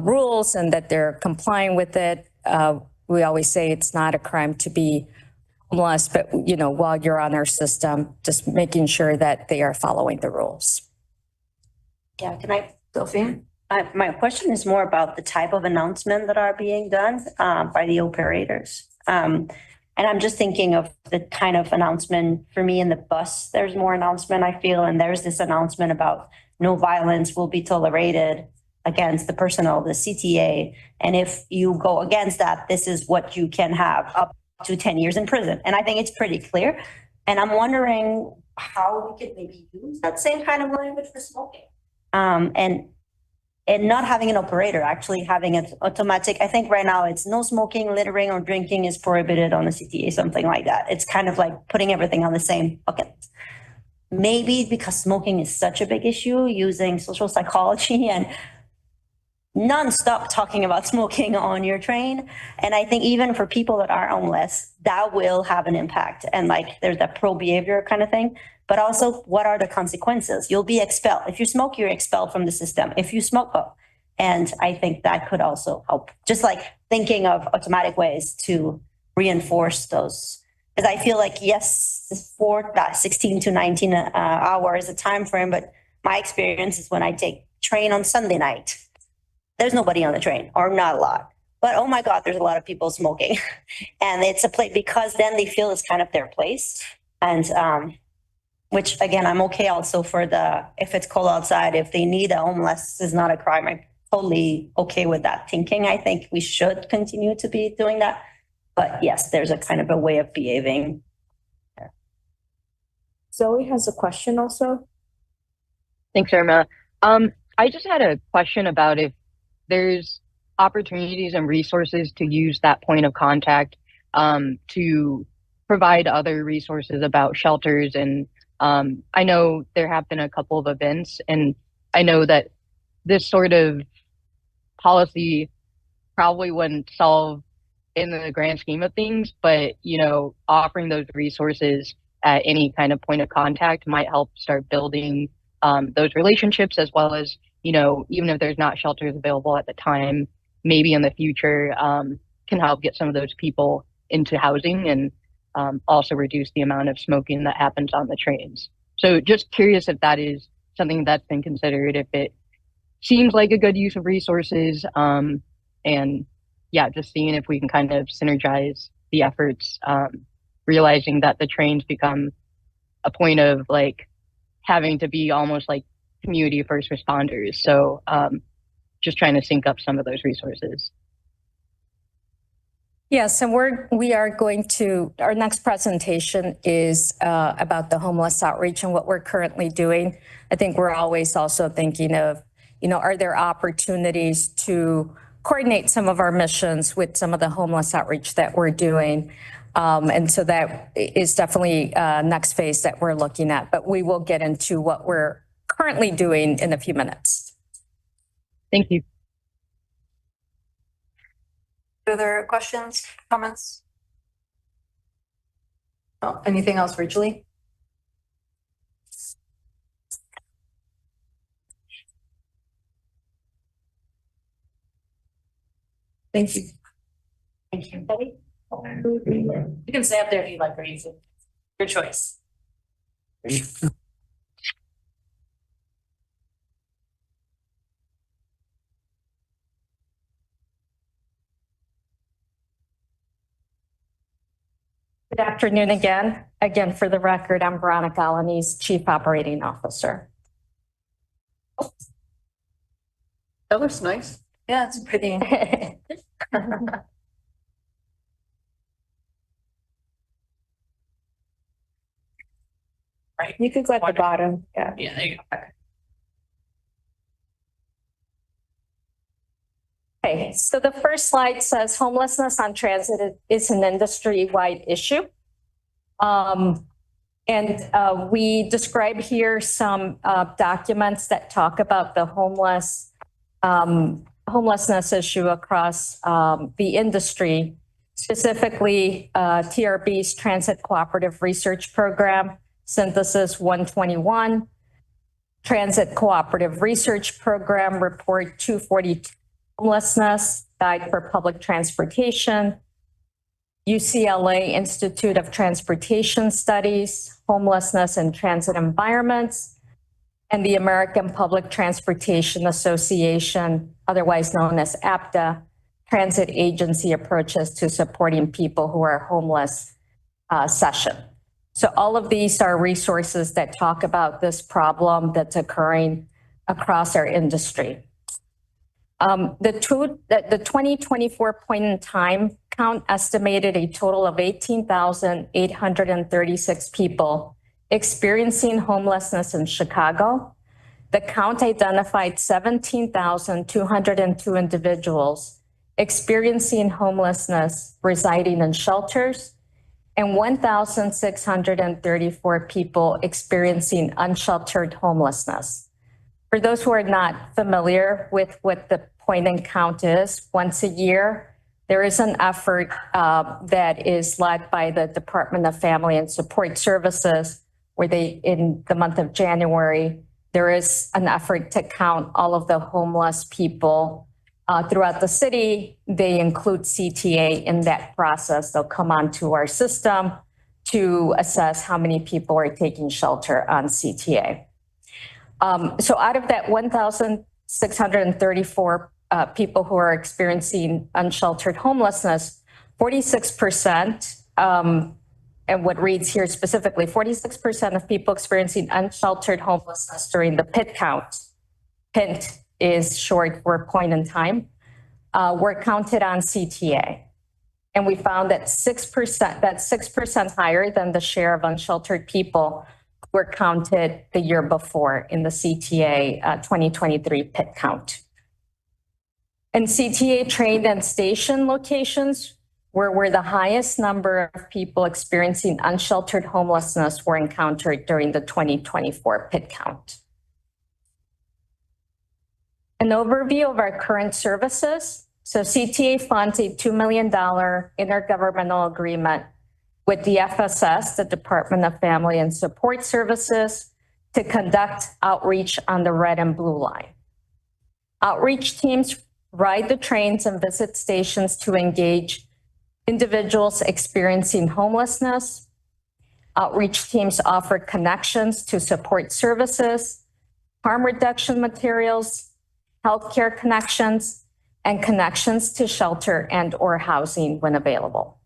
rules and that they're complying with it. We always say it's not a crime to be homeless, but you know, while you're on our system, just making sure that they are following the rules. Yeah, can I, Sophie? My question is more about the type of announcement that are being done by the operators. And I'm just thinking of the kind of announcement for me in the bus, there's more announcement, I feel, and there's this announcement about no violence will be tolerated against the personnel of the CTA. And if you go against that, this is what you can have, up to 10 years in prison. And I think it's pretty clear. And I'm wondering how we could maybe use that same kind of language for smoking. And not having an operator, actually having it automatic. I think right now it's no smoking, littering, or drinking is prohibited on the CTA, something like that. It's kind of like putting everything on the same bucket. Maybe because smoking is such a big issue, using social psychology and nonstop talking about smoking on your train. And I think even for people that are homeless, that will have an impact. And like there's that pro behavior kind of thing. But also, what are the consequences? You'll be expelled. If you smoke, you're expelled from the system. If you smoke, and I think that could also help. Just like thinking of automatic ways to reinforce those. Because I feel like, yes, for that 16 to 19 hours is a time frame, but my experience is when I take train on Sunday night, there's nobody on the train, or not a lot. But oh my God, there's a lot of people smoking. And it's a place, because then they feel it's kind of their place. And which again, I'm okay also for if it's cold outside, if they need a homeless is not a crime. I'm totally okay with that thinking. I think we should continue to be doing that. But yes, there's a kind of a way of behaving. Zoe has a question also. Thanks, Irma. I just had a question about if there's opportunities and resources to use that point of contact to provide other resources about shelters. And I know there have been a couple of events, and I know that this sort of policy probably wouldn't solve in the grand scheme of things, but you know, offering those resources at any kind of point of contact might help start building those relationships, as well as, you know, even if there's not shelters available at the time, maybe in the future can help get some of those people into housing and also reduce the amount of smoking that happens on the trains. So just curious if that is something that's been considered, if it seems like a good use of resources, and yeah, just seeing if we can kind of synergize the efforts, realizing that the trains become a point of like having to be almost like community first responders. So just trying to sync up some of those resources. Yes, and we are going to, our next presentation is about the homeless outreach and what we're currently doing. I think we're always also thinking of, you know, are there opportunities to coordinate some of our missions with some of the homeless outreach that we're doing? And so that is definitely next phase that we're looking at, but we will get into what we're currently doing in a few minutes. Thank you. Other questions, comments? Oh, anything else virtually? Thank you. Thank you. You can stay up there if you like, or you can, your choice. Good afternoon again. Again, for the record, I'm Veronica Alaniz, Chief Operating Officer. That looks nice. Yeah, it's pretty. Right. You could go at the bottom. Yeah. Yeah, there you go. Okay. Okay, so the first slide says homelessness on transit is an industry-wide issue. We describe here some documents that talk about the homelessness issue across the industry, specifically TRB's Transit Cooperative Research Program, Synthesis 121, Transit Cooperative Research Program, Report 242, Homelessness, Guide for Public Transportation, UCLA Institute of Transportation Studies, Homelessness in Transit Environments, and the American Public Transportation Association, otherwise known as APTA, Transit Agency Approaches to Supporting People Who Are Homeless session. So all of these are resources that talk about this problem that's occurring across our industry. The 2024 point in time count estimated a total of 18,836 people experiencing homelessness in Chicago. The count identified 17,202 individuals experiencing homelessness residing in shelters and 1,634 people experiencing unsheltered homelessness. For those who are not familiar with what the point and count is, once a year, there is an effort that is led by the Department of Family and Support Services, where in the month of January, there is an effort to count all of the homeless people throughout the city. They include CTA in that process. They'll come onto our system to assess how many people are taking shelter on CTA. So out of that 1,634 people who are experiencing unsheltered homelessness, 46%, and what reads here specifically, 46% of people experiencing unsheltered homelessness during the PIT count, PIT is short for point in time, were counted on CTA. And we found that 6%, that's 6% higher than the share of unsheltered people were counted the year before in the CTA 2023 PIT count. And CTA train and station locations where the highest number of people experiencing unsheltered homelessness were encountered during the 2024 PIT count. An overview of our current services. So CTA funds a $2 million intergovernmental agreement with the FSS, the Department of Family and Support Services, to conduct outreach on the red and blue line. Outreach teams ride the trains and visit stations to engage individuals experiencing homelessness. Outreach teams offer connections to support services, harm reduction materials, healthcare connections, and connections to shelter and/or housing when available.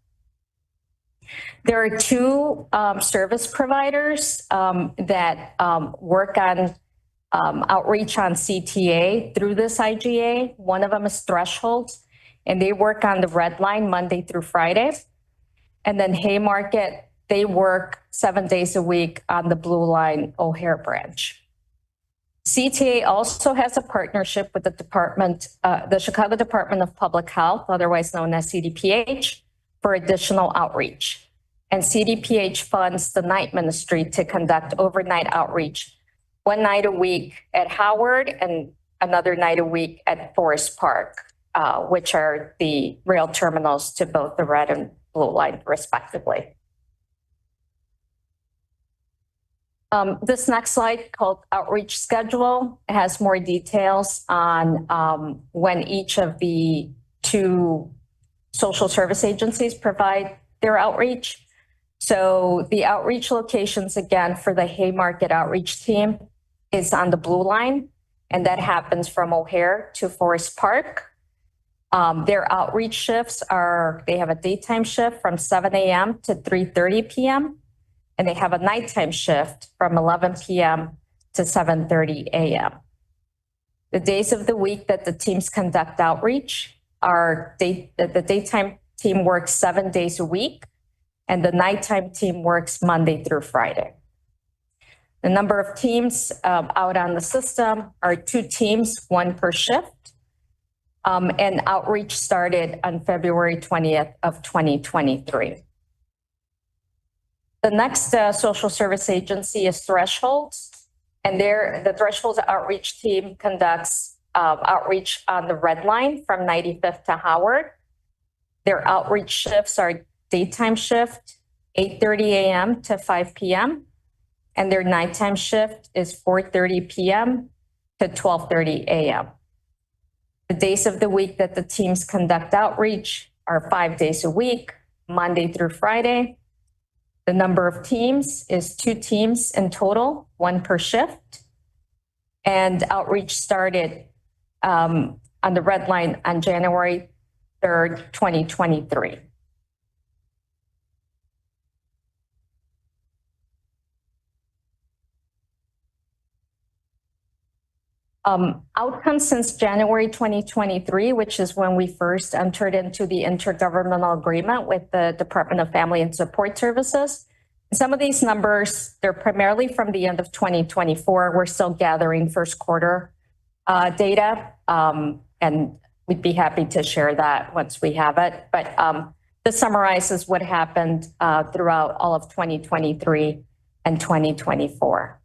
There are two service providers that work on outreach on CTA through this IGA. One of them is Threshold, and they work on the red line Monday through Friday. And then Haymarket, they work 7 days a week on the blue line O'Hare branch. CTA also has a partnership with the Chicago Department of Public Health, otherwise known as CDPH, for additional outreach. And CDPH funds the night ministry to conduct overnight outreach, one night a week at Howard and another night a week at Forest Park, which are the rail terminals to both the red and blue line, respectively. This next slide, called Outreach Schedule, has more details on when each of the two social service agencies provide their outreach. So the outreach locations, again, for the Haymarket outreach team is on the blue line, and that happens from O'Hare to Forest Park. Their outreach shifts are, they have a daytime shift from 7 a.m. to 3:30 p.m. and they have a nighttime shift from 11 p.m. to 7:30 a.m. The days of the week that the teams conduct outreach are the daytime team works 7 days a week and the nighttime team works Monday through Friday. The number of teams out on the system are 2 teams, 1 per shift. And outreach started on February 20th of 2023. The next social service agency is Thresholds. And the Thresholds outreach team conducts outreach on the Red Line from 95th to Howard. Their outreach shifts are daytime shift, 8:30 a.m. to 5 p.m. And their nighttime shift is 4:30 p.m. to 12:30 a.m. The days of the week that the teams conduct outreach are 5 days a week, Monday through Friday. The number of teams is 2 teams in total, 1 per shift. And outreach started on the Red Line on January 3rd, 2023. Outcomes since January 2023, which is when we first entered into the intergovernmental agreement with the Department of Family and Support Services. Some of these numbers, they're primarily from the end of 2024. We're still gathering first quarter data, and we'd be happy to share that once we have it. But this summarizes what happened throughout all of 2023 and 2024.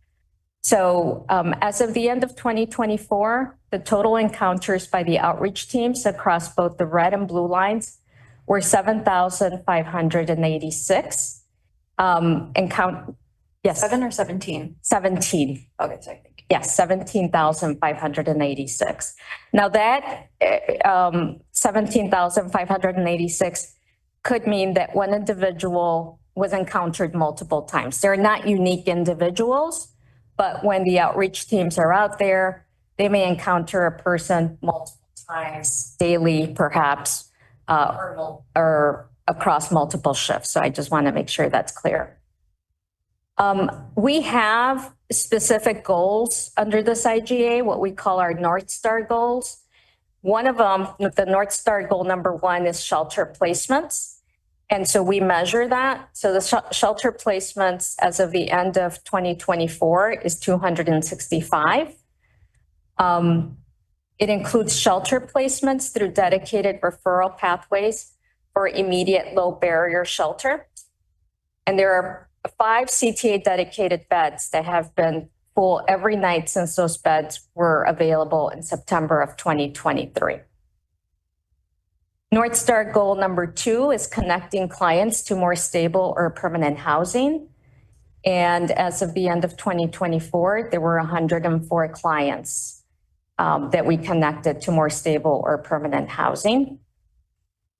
So as of the end of 2024, the total encounters by the outreach teams across both the red and blue lines were 7,586. Yes. 7 or 17? 17. Okay, so I think. Yes, 17,586. Now that 17,586 could mean that one individual was encountered multiple times. They're not unique individuals, but when the outreach teams are out there, they may encounter a person multiple times daily, perhaps, or across multiple shifts. So I just want to make sure that's clear. We have specific goals under this IGA, what we call our North Star goals. One of them, the North Star goal number 1 is shelter placements. And so we measure that. So the shelter placements as of the end of 2024 is 265. It includes shelter placements through dedicated referral pathways for immediate low barrier shelter. And there are 5 CTA dedicated beds that have been full every night since those beds were available in September of 2023. North Star goal number 2 is connecting clients to more stable or permanent housing. And as of the end of 2024, there were 104 clients that we connected to more stable or permanent housing.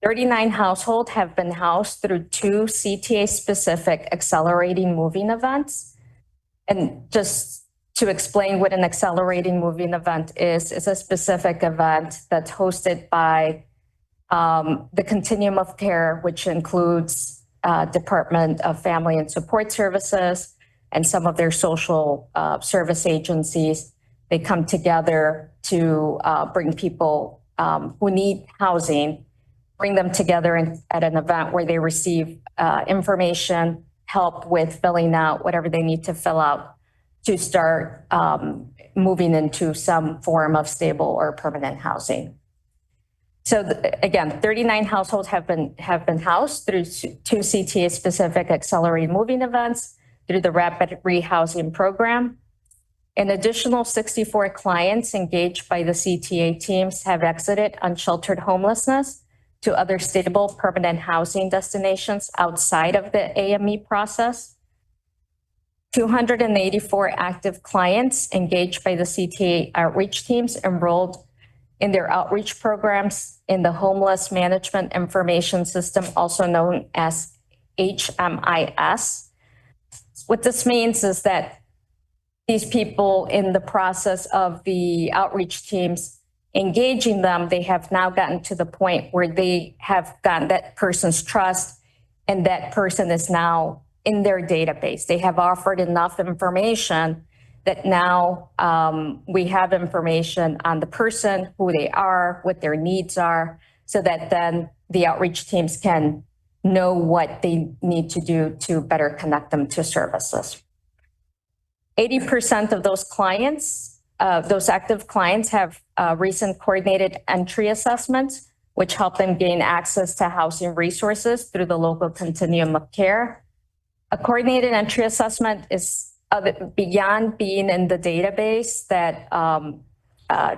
39 households have been housed through 2 CTA-specific accelerating moving events. And just to explain what an accelerating moving event is, it's a specific event that's hosted by the Continuum of Care, which includes Department of Family and Support Services and some of their social service agencies. They come together to bring people who need housing, bring them together at an event where they receive information, help with filling out whatever they need to fill out to start moving into some form of stable or permanent housing. So again, 39 households have been housed through 2 CTA-specific accelerated moving events through the Rapid Rehousing Program. An additional 64 clients engaged by the CTA teams have exited unsheltered homelessness to other stable permanent housing destinations outside of the AME process. 284 active clients engaged by the CTA outreach teams enrolled in their outreach programs in the Homeless Management Information System, also known as HMIS. What this means is that these people, in the process of the outreach teams engaging them, they have now gotten to the point where they have gotten that person's trust, and that person is now in their database. They have offered enough information that now we have information on the person, who they are, what their needs are, so that then the outreach teams can know what they need to do to better connect them to services. 80% of those clients, those active clients, have recent coordinated entry assessments, which help them gain access to housing resources through the local continuum of care. A coordinated entry assessment is beyond being in the database that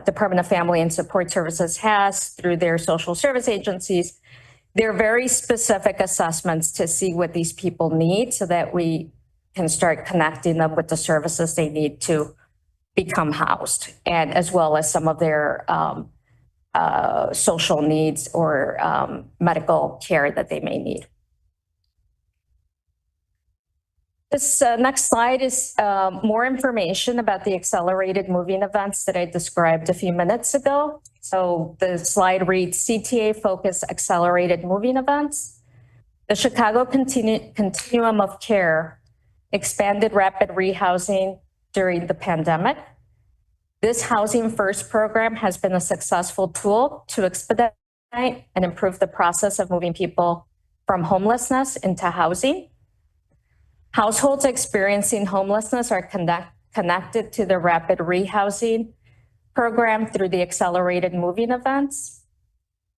Department of Family and Support Services has through their social service agencies. They're very specific assessments to see what these people need so that we can start connecting them with the services they need to become housed, and as well as some of their social needs or medical care that they may need. This next slide is more information about the accelerated moving events that I described a few minutes ago. So the slide reads CTA-focused accelerated moving events. The Chicago Continuum of Care expanded rapid rehousing during the pandemic. This Housing First program has been a successful tool to expedite and improve the process of moving people from homelessness into housing. Households experiencing homelessness are connected to the rapid rehousing program through the accelerated moving events.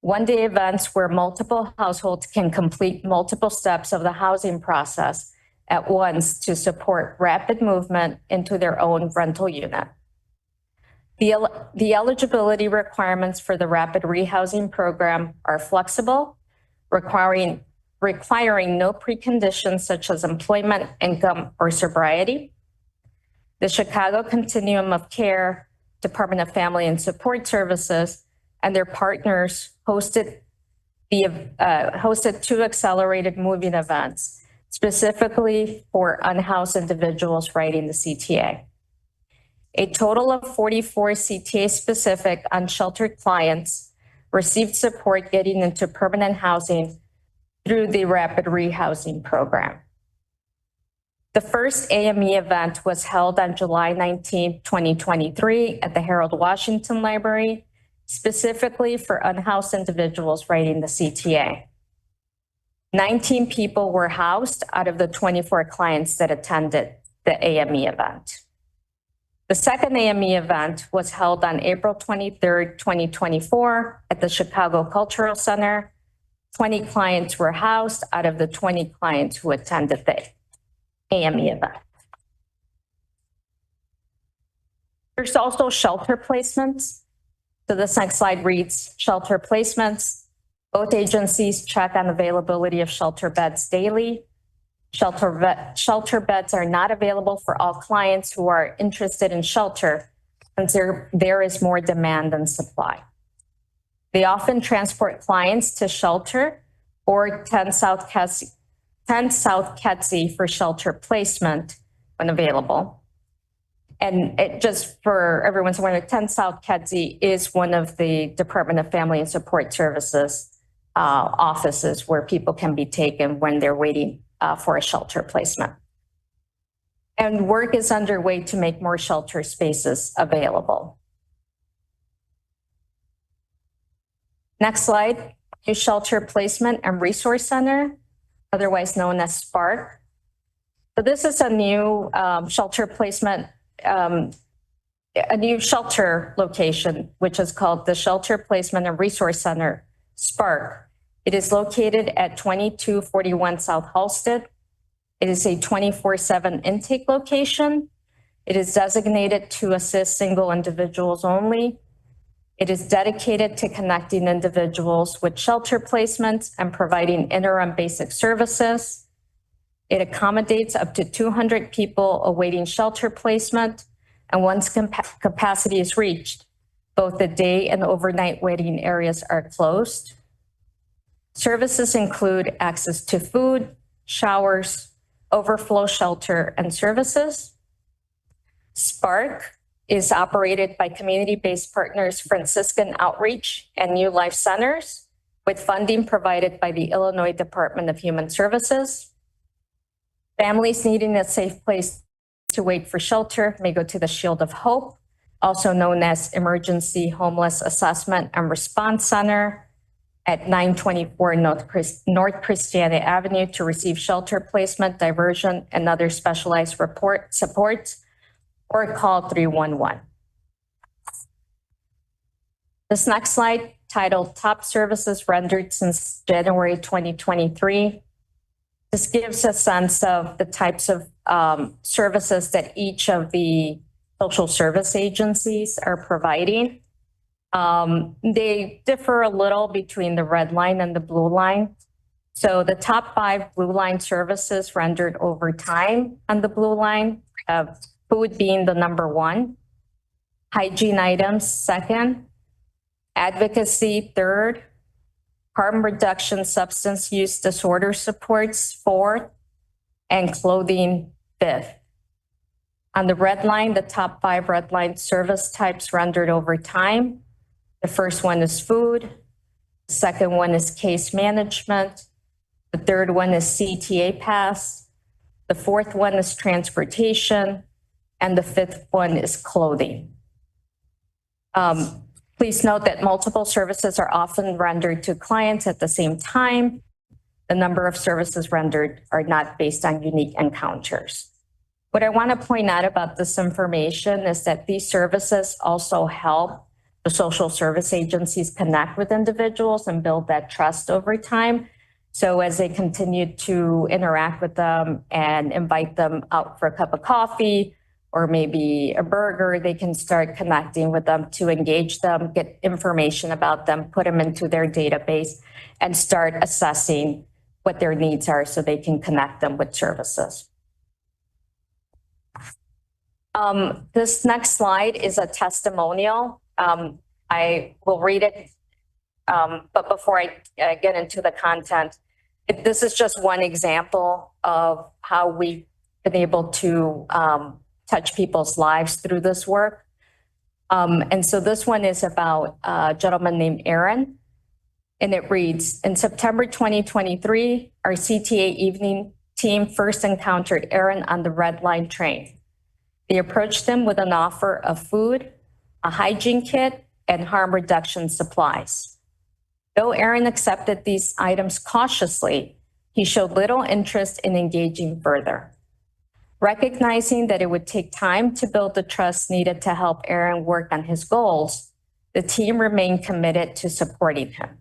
One-day events where multiple households can complete multiple steps of the housing process at once to support rapid movement into their own rental unit. The eligibility requirements for the rapid rehousing program are flexible, requiring no preconditions such as employment, income, or sobriety. The Chicago Continuum of Care, Department of Family and Support Services, and their partners hosted 2 accelerated moving events, specifically for unhoused individuals writing the CTA. A total of 44 CTA-specific unsheltered clients received support getting into permanent housing through the rapid rehousing program. The first AME event was held on July 19, 2023 at the Harold Washington Library, specifically for unhoused individuals writing the CTA. 19 people were housed out of the 24 clients that attended the AME event. The second AME event was held on April 23, 2024 at the Chicago Cultural Center. 20 clients were housed out of the 20 clients who attended the AME event. There's also shelter placements. So this next slide reads shelter placements. Both agencies check on availability of shelter beds daily. Shelter beds are not available for all clients who are interested in shelter, since there is more demand than supply. They often transport clients to shelter or 10 South Kedzie for shelter placement when available. And it just for everyone's aware, 10 South Kedzie is one of the Department of Family and Support Services offices where people can be taken when they're waiting for a shelter placement. And work is underway to make more shelter spaces available. Next slide, New Shelter Placement and Resource Center, otherwise known as SPARC. So this is a new shelter placement, a new shelter location, which is called the Shelter Placement and Resource Center, SPARC. It is located at 2241 South Halsted. It is a 24/7 intake location. It is designated to assist single individuals only. It is dedicated to connecting individuals with shelter placements and providing interim basic services. It accommodates up to 200 people awaiting shelter placement, and once capacity is reached, Both the day and overnight waiting areas are closed. Services include access to food, showers, overflow shelter, and services. Spark is operated by community-based partners Franciscan Outreach and New Life Centers, with funding provided by the Illinois Department of Human Services. Families needing a safe place to wait for shelter may go to the Shield of Hope, also known as Emergency Homeless Assessment and Response Center at 924 North Christiana Avenue to receive shelter placement, diversion, and other specialized support, or call 311. This next slide, titled Top Services Rendered Since January 2023. This gives a sense of the types of services that each of the social service agencies are providing. They differ a little between the red line and the blue line. So the top 5 blue line services rendered over time on the blue line, food being the number 1, hygiene items 2nd, advocacy 3rd, harm reduction, substance use disorder supports 4th, and clothing 5th. On the red line, the top 5 red line service types rendered over time. The first one is food. The second one is case management. The third one is CTA pass. The fourth one is transportation. And the 5th one is clothing. Please note that multiple services are often rendered to clients at the same time. The number of services rendered are not based on unique encounters. What I want to point out about this information is that these services also help the social service agencies connect with individuals and build that trust over time. So as they continue to interact with them and invite them out for a cup of coffee or maybe a burger, they can start connecting with them to engage them, get information about them, put them into their database, and start assessing what their needs are so they can connect them with services. This next slide is a testimonial. I will read it, but before I get into the content, this is just one example of how we've been able to touch people's lives through this work. And so this one is about a gentleman named Aaron, and it reads, in September 2023, our CTA evening team first encountered Aaron on the Red Line train. They approached him with an offer of food, a hygiene kit, and harm reduction supplies. Though Aaron accepted these items cautiously, he showed little interest in engaging further. Recognizing that it would take time to build the trust needed to help Aaron work on his goals, the team remained committed to supporting him.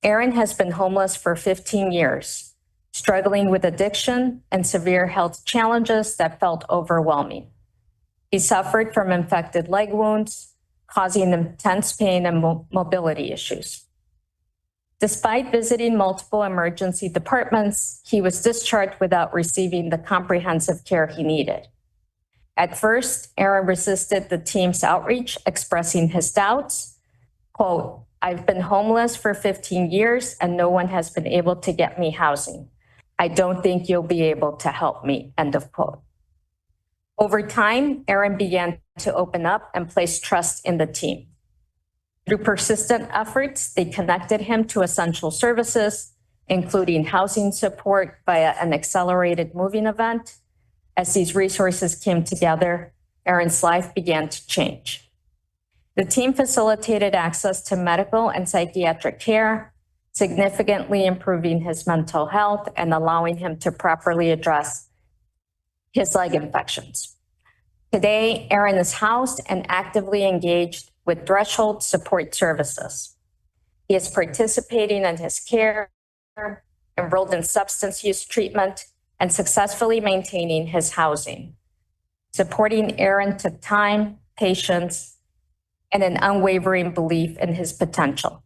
Aaron has been homeless for 15 years, struggling with addiction and severe health challenges that felt overwhelming. He suffered from infected leg wounds, causing intense pain and mobility issues. Despite visiting multiple emergency departments, he was discharged without receiving the comprehensive care he needed. At first, Aaron resisted the team's outreach, expressing his doubts. Quote, I've been homeless for 15 years and no one has been able to get me housing. I don't think you'll be able to help me, end of quote. Over time, Aaron began to open up and place trust in the team. Through persistent efforts, they connected him to essential services, including housing support via an accelerated moving event. As these resources came together, Aaron's life began to change. The team facilitated access to medical and psychiatric care, significantly improving his mental health and allowing him to properly address his leg infections. Today, Aaron is housed and actively engaged with Threshold Support Services. He is participating in his care, enrolled in substance use treatment, and successfully maintaining his housing. Supporting Aaron took time, patience, and an unwavering belief in his potential.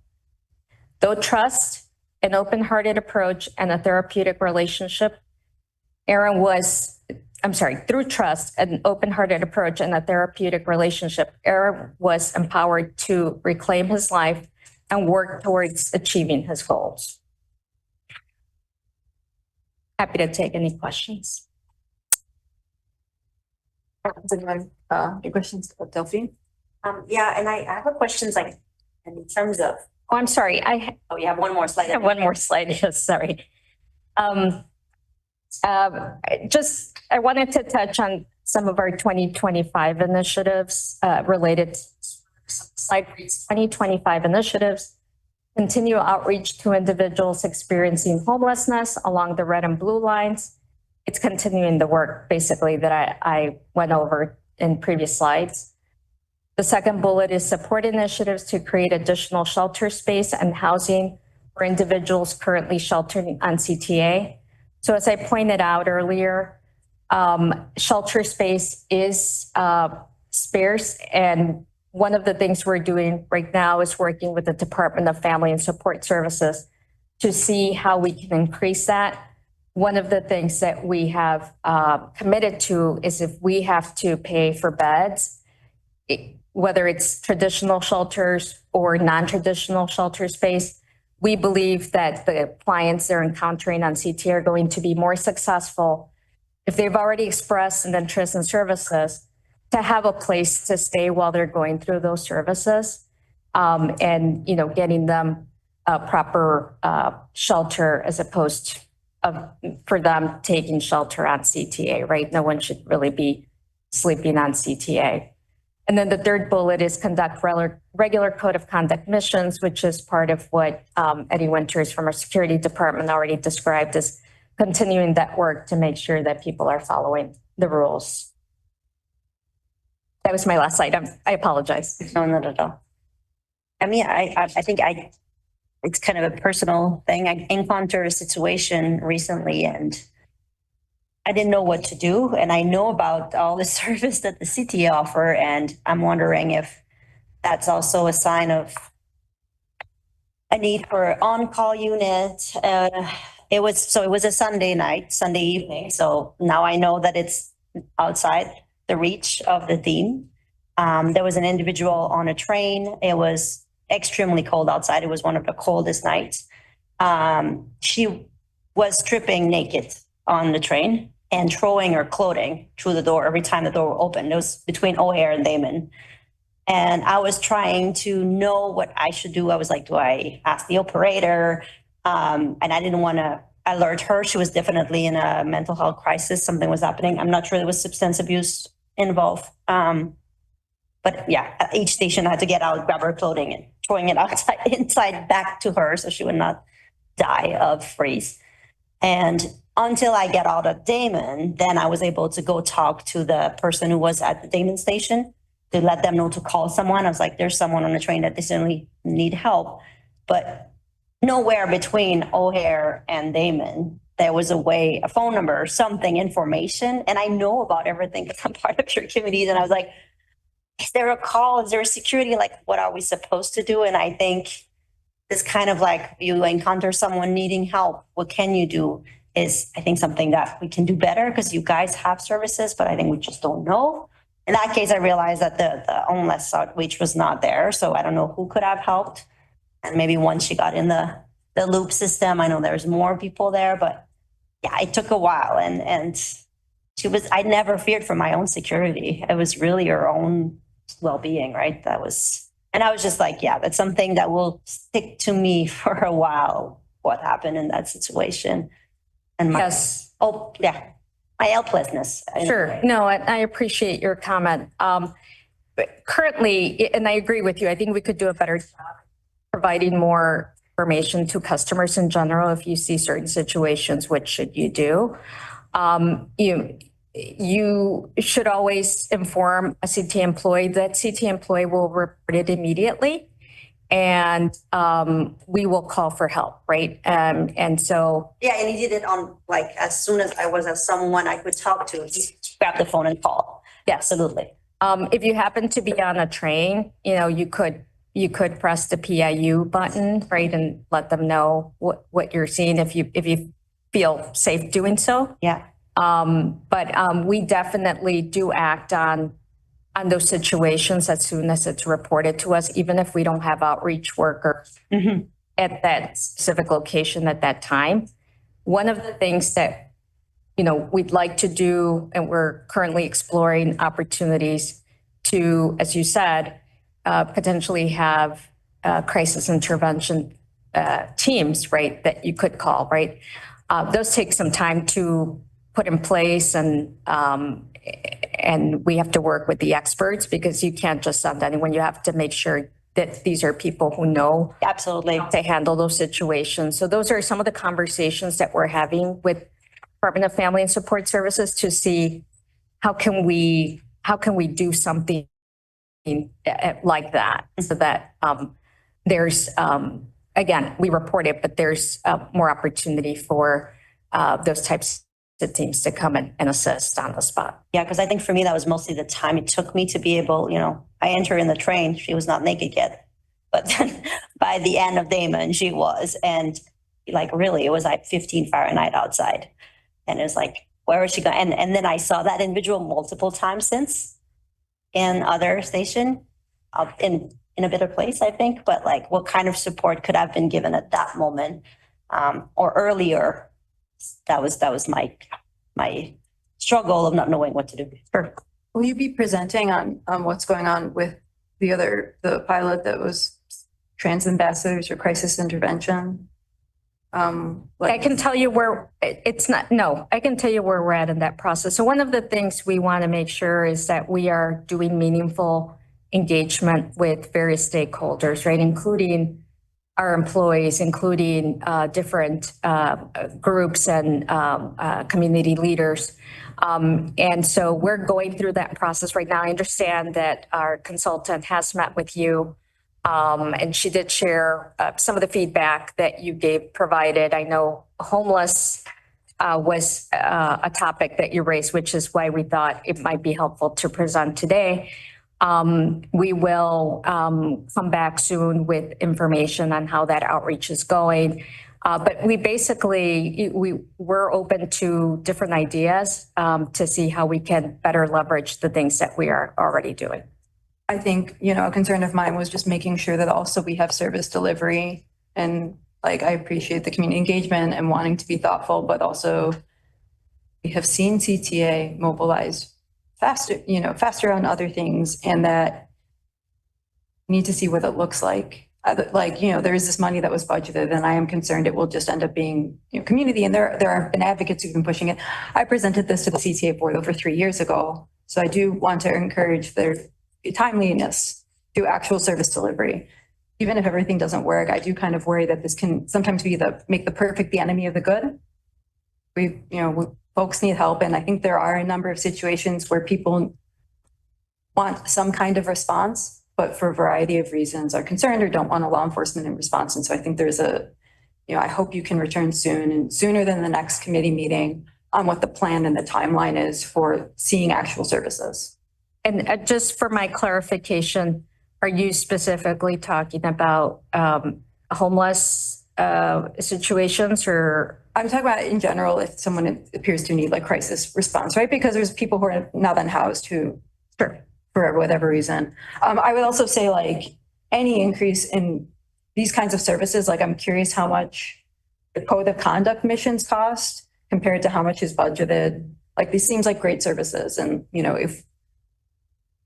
Though trust, an open-hearted approach, and a therapeutic relationship, Aaron was through trust, an open-hearted approach, and a therapeutic relationship, Aaron was empowered to reclaim his life and work towards achieving his goals. Happy to take any questions. Does anyone any questions of Delphine? Yeah, and I have a questions like in terms of. Oh, I'm sorry. You have one more slide. I have one more slide. Yes, sorry. I wanted to touch on some of our 2025 initiatives related to slide 2025 initiatives. Continue outreach to individuals experiencing homelessness along the red and blue lines. It's continuing the work basically that I went over in previous slides. The second bullet is support initiatives to create additional shelter space and housing for individuals currently sheltering on CTA. So as I pointed out earlier, shelter space is scarce, and one of the things we're doing right now is working with the Department of Family and Support Services to see how we can increase that. One of the things that we have committed to is if we have to pay for beds, whether it's traditional shelters or non-traditional shelter space, we believe that the clients they're encountering on CT are going to be more successful if they've already expressed an interest in services to have a place to stay while they're going through those services, and getting them a proper shelter as opposed to for them taking shelter on CTA, right? No one should really be sleeping on CTA. And then the third bullet is conduct regular code of conduct missions, which is part of what Eddie Winters from our security department already described as continuing that work to make sure that people are following the rules. That was my last item. I apologize. No, not at all. I mean, I think it's kind of a personal thing. I encountered a situation recently and I didn't know what to do. And I know about all the service that the city offer. And I'm wondering if that's also a sign of a need for on-call unit. It was a Sunday evening. So now I know that it's outside the reach of the team. There was an individual on a train. It was extremely cold outside. It was one of the coldest nights. She was stripping naked on the train and throwing her clothing through the door every time the door opened. It was between O'Hare and Damon. And I was trying to know what I should do. I was like, do I ask the operator? And I didn't want to alert her. She was definitely in a mental health crisis. Something was happening. I'm not sure there was substance abuse involved. But yeah, at each station I had to get out, grab her clothing and throwing it inside back to her so she would not die of freeze. And until I get out of Damon, then I was able to go talk to the person who was at the Damon station to let them know to call someone. I was like, there's someone on the train that they certainly need help. But nowhere between O'Hare and Damon, there was a phone number, something, information. And I know about everything because I'm part of your committees. And I was like, is there a call? Is there a security? Like, what are we supposed to do? And I think this kind of like, you encounter someone needing help, what can you do? Is I think something that we can do better because you guys have services, but I think we just don't know. In that case, I realized that the homeless outreach was not there. So I don't know who could have helped. And maybe once she got in the loop system, I know there's more people there, but yeah, it took a while. And I never feared for my own security. It was really her own well-being, right? And I was just like, yeah, that's something that will stick to me for a while, what happened in that situation. And my helplessness. Sure. No, I appreciate your comment. But currently, and I agree with you, I think we could do a better job providing more information to customers in general. If you see certain situations, what should you do? You should always inform a CT employee. That CT employee will report it immediately. And we will call for help, right? And so. Yeah, and he did it on as soon as I was at someone I could talk to, he grabbed the phone and called. Yeah, absolutely. If you happen to be on a train, you could press the PIU button, right, and let them know what you're seeing if you feel safe doing so. Yeah. But we definitely do act on those situations as soon as it's reported to us, even if we don't have outreach workers at that specific location at that time. One of the things that, we'd like to do, and we're currently exploring opportunities to, as you said, potentially have crisis intervention teams, right, that you could call, right? Those take some time to put in place, and we have to work with the experts because you can't just send anyone. You have to make sure that these are people who know absolutely how to handle those situations. So those are some of the conversations that we're having with Department of Family and Support Services to see how can we do something like that, so that there's again, we report it, but there's more opportunity for those types of teams to come and assist on the spot. Yeah, because I think for me, that was mostly the time it took me to be able, I enter in the train, she was not naked yet. But then by the end of Damon, she was. And really, it was 15 Fahrenheit outside. And it was where is she going? And then I saw that individual multiple times since in other station, in a better place, I think. But what kind of support could have been given at that moment or earlier? That was my struggle of not knowing what to do. Sure. Will you be presenting on what's going on with the pilot that was trans ambassadors or crisis intervention? I can tell you where I can tell you where we're at in that process. So one of the things we want to make sure is that we are doing meaningful engagement with various stakeholders, right? Including our employees, including different groups and community leaders. And so we're going through that process right now. I understand that our consultant has met with you, and she did share some of the feedback that you provided. I know homeless was a topic that you raised, which is why we thought it might be helpful to present today. We will come back soon with information on how that outreach is going. But we're open to different ideas to see how we can better leverage the things that we are already doing. I think, a concern of mine was just making sure that also we have service delivery, and I appreciate the community engagement and wanting to be thoughtful, but also we have seen CTA mobilize faster on other things, and that we need to see what it looks like. There is this money that was budgeted, and I am concerned it will just end up being community, and there have been advocates who've been pushing it. I presented this to the CTA board over 3 years ago, so I do want to encourage their timeliness to actual service delivery. Even if everything doesn't work, I do kind of worry that this can sometimes be make the perfect the enemy of the good. Folks need help, and I think there are a number of situations where people want some kind of response, but for a variety of reasons are concerned or don't want a law enforcement in response. And so I think there's I hope you can return soon, and sooner than the next committee meeting, on what the plan and the timeline is for seeing actual services. And just for my clarification, are you specifically talking about homeless situations, or? I'm talking about in general, if someone appears to need crisis response, right? Because there's people who are not unhoused who, for whatever reason. I would also say any increase in these kinds of services, I'm curious how much the code of conduct missions cost compared to how much is budgeted. These seems like great services, and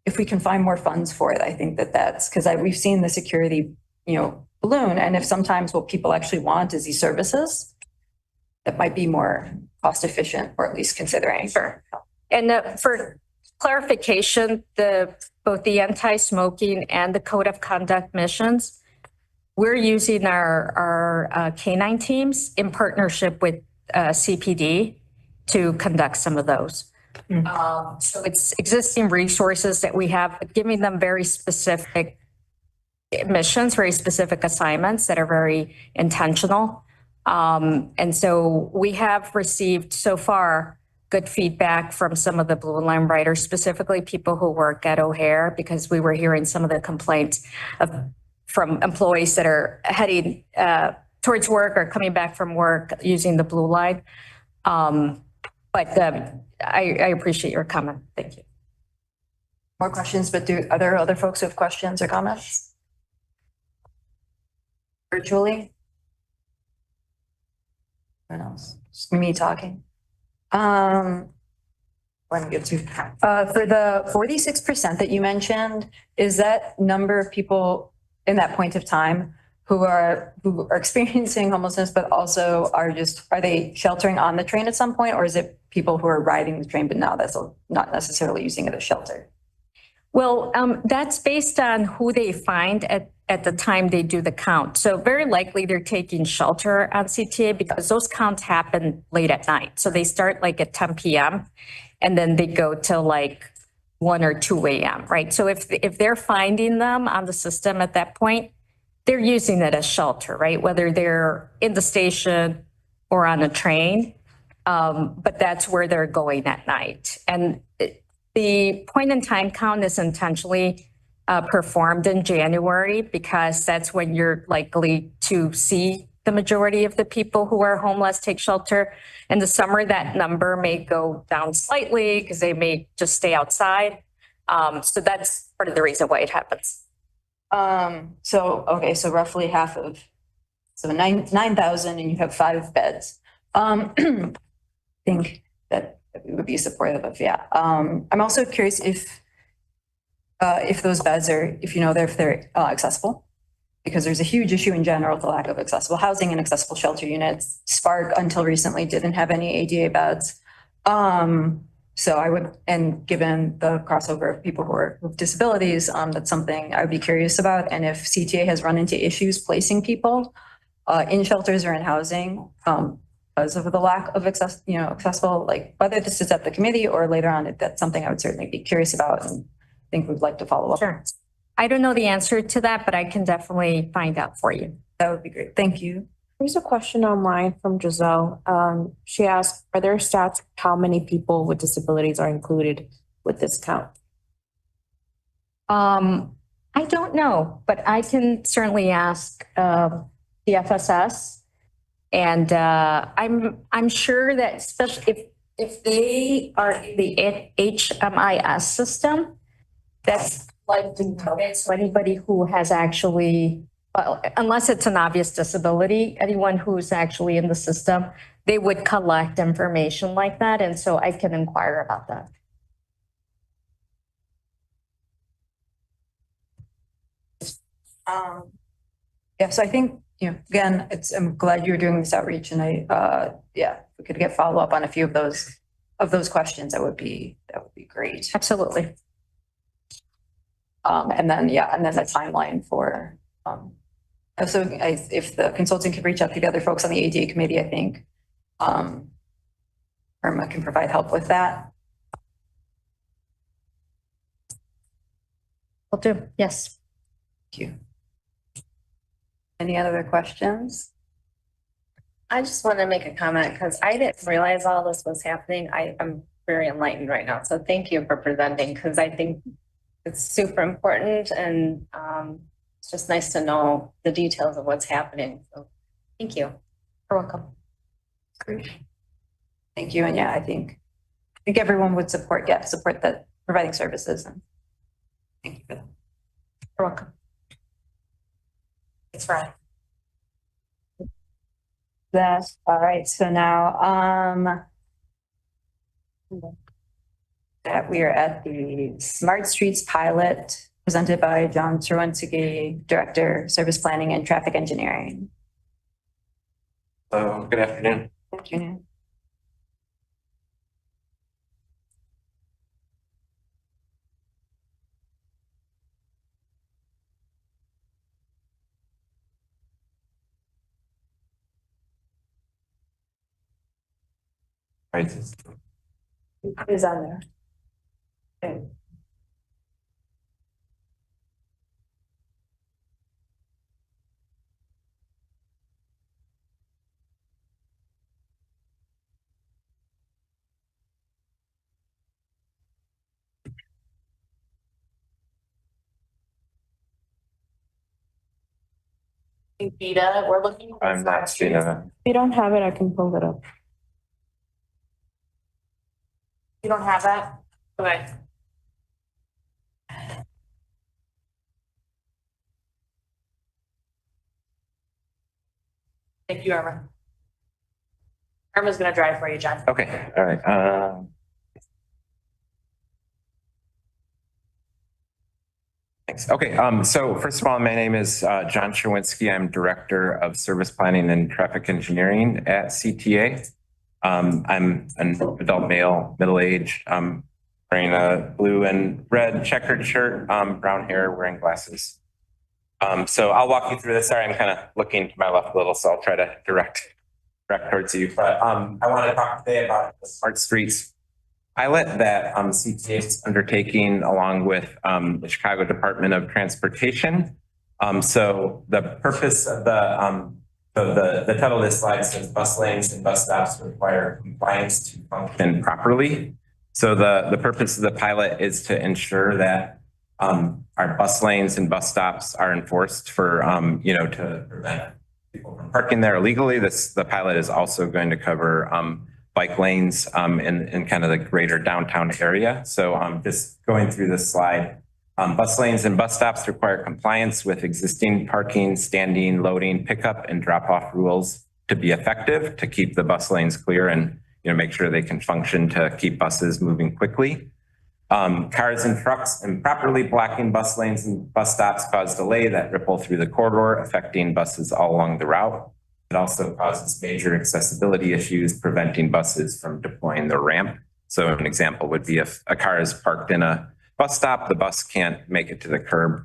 if we can find more funds for it, I think that's because we've seen the security, balloon, and if sometimes what people actually want is these services, that might be more cost efficient, or at least considering. Sure. And for clarification, both the anti-smoking and the code of conduct missions, we're using our canine teams in partnership with CPD to conduct some of those. So it's existing resources that we have, but giving them very specific missions, very specific assignments that are very intentional. And so we have received so far good feedback from some of the Blue Line writers, specifically people who work at O'Hare, because we were hearing some of the complaints from employees that are heading towards work or coming back from work using the Blue Line. But I appreciate your comment. Thank you. More questions, but are there other folks who have questions or comments? Virtually? Anyone else? Just me talking. Let me get to, for the 46% that you mentioned, is that number of people in that point of time who are experiencing homelessness, but also are they sheltering on the train at some point, or is it people who are riding the train, but now that's not necessarily using it as shelter? Well, that's based on who they find at the time they do the count. So very likely they're taking shelter on CTA because those counts happen late at night. So they start like at 10 p.m. and then they go till like 1 or 2 a.m., right? So if they're finding them on the system at that point, they're using it as shelter, right? Whether they're in the station or on a train, but that's where they're going at night. And the point in time count is intentionally performed in January because that's when you're likely to see the majority of the people who are homeless take shelter. In the summer, that number may go down slightly because they may just stay outside. So that's part of the reason why it happens. So roughly half of, so 9,000 and you have 5 beds. I think that we would be supportive of, yeah. I'm also curious if those beds are, if they're accessible, because there's a huge issue in general with the lack of accessible housing and accessible shelter units. Spark until recently didn't have any ADA beds. So I would, and given the crossover of people who are with disabilities, that's something I would be curious about. And if CTA has run into issues placing people in shelters or in housing because of the lack of accessible, like whether this is at the committee or later on, that's something I would certainly be curious about and think we'd like to follow up. Sure. I don't know the answer to that, but I can definitely find out for you. That would be great. Thank you. There's a question online from Giselle. She asked, are there stats how many people with disabilities are included with this count? I don't know, but I can certainly ask the FSS. And I'm sure that especially if they are in the HMIS system, that's like so anybody who has actually, well, unless it's an obvious disability, anyone who's actually in the system, they would collect information like that. And so I can inquire about that. Yeah, so I think, again, I'm glad you're doing this outreach and if we could get follow up on a few of those questions, that would be great. Absolutely. And then the timeline for, so if the consultant could reach out to the other folks on the ADA committee, I think Irma can provide help with that. Will do. Yes. Thank you. Any other questions? I just want to make a comment because I didn't realize all this was happening. I'm very enlightened right now. So thank you for presenting because I think it's super important and it's just nice to know the details of what's happening. So thank you. You're welcome. Great. Thank you. And yeah, I think everyone would support that providing services. And thank you for that. You're welcome. Thanks, Brian. That's all right. So now that we are at the Smart Streets pilot presented by John Truantsigi, Director, Service Planning and Traffic Engineering. Good afternoon. Good afternoon. Right. It is on there. Okay. Vita, we're looking. I'm not seeing that. If you don't have it, I can pull it up. You don't have that? Okay. Thank you, Irma. Irma's gonna drive for you, John. Okay, all right. Thanks. Okay, so first of all, my name is John Sherwinski. I'm Director of Service Planning and Traffic Engineering at CTA. I'm an adult male, middle-aged. I'm wearing a blue and red checkered shirt, brown hair, wearing glasses. So I'll walk you through this. Sorry, I'm kind of looking to my left a little, so I'll try to direct towards you. But I want to talk today about the Smart Streets pilot that CTA is undertaking along with the Chicago Department of Transportation. So the purpose of the title of this slide says bus lanes and bus stops require compliance to function properly. So the purpose of the pilot is to ensure that our bus lanes and bus stops are enforced for, to prevent people from parking there illegally. The pilot is also going to cover bike lanes in kind of the greater downtown area. So just going through this slide, bus lanes and bus stops require compliance with existing parking, standing, loading, pickup, and drop-off rules to be effective, to keep the bus lanes clear and make sure they can function to keep buses moving quickly. Cars and trucks improperly blocking bus lanes and bus stops cause delay that ripple through the corridor, affecting buses all along the route. It also causes major accessibility issues, preventing buses from deploying the ramp. So an example would be if a car is parked in a bus stop, the bus can't make it to the curb,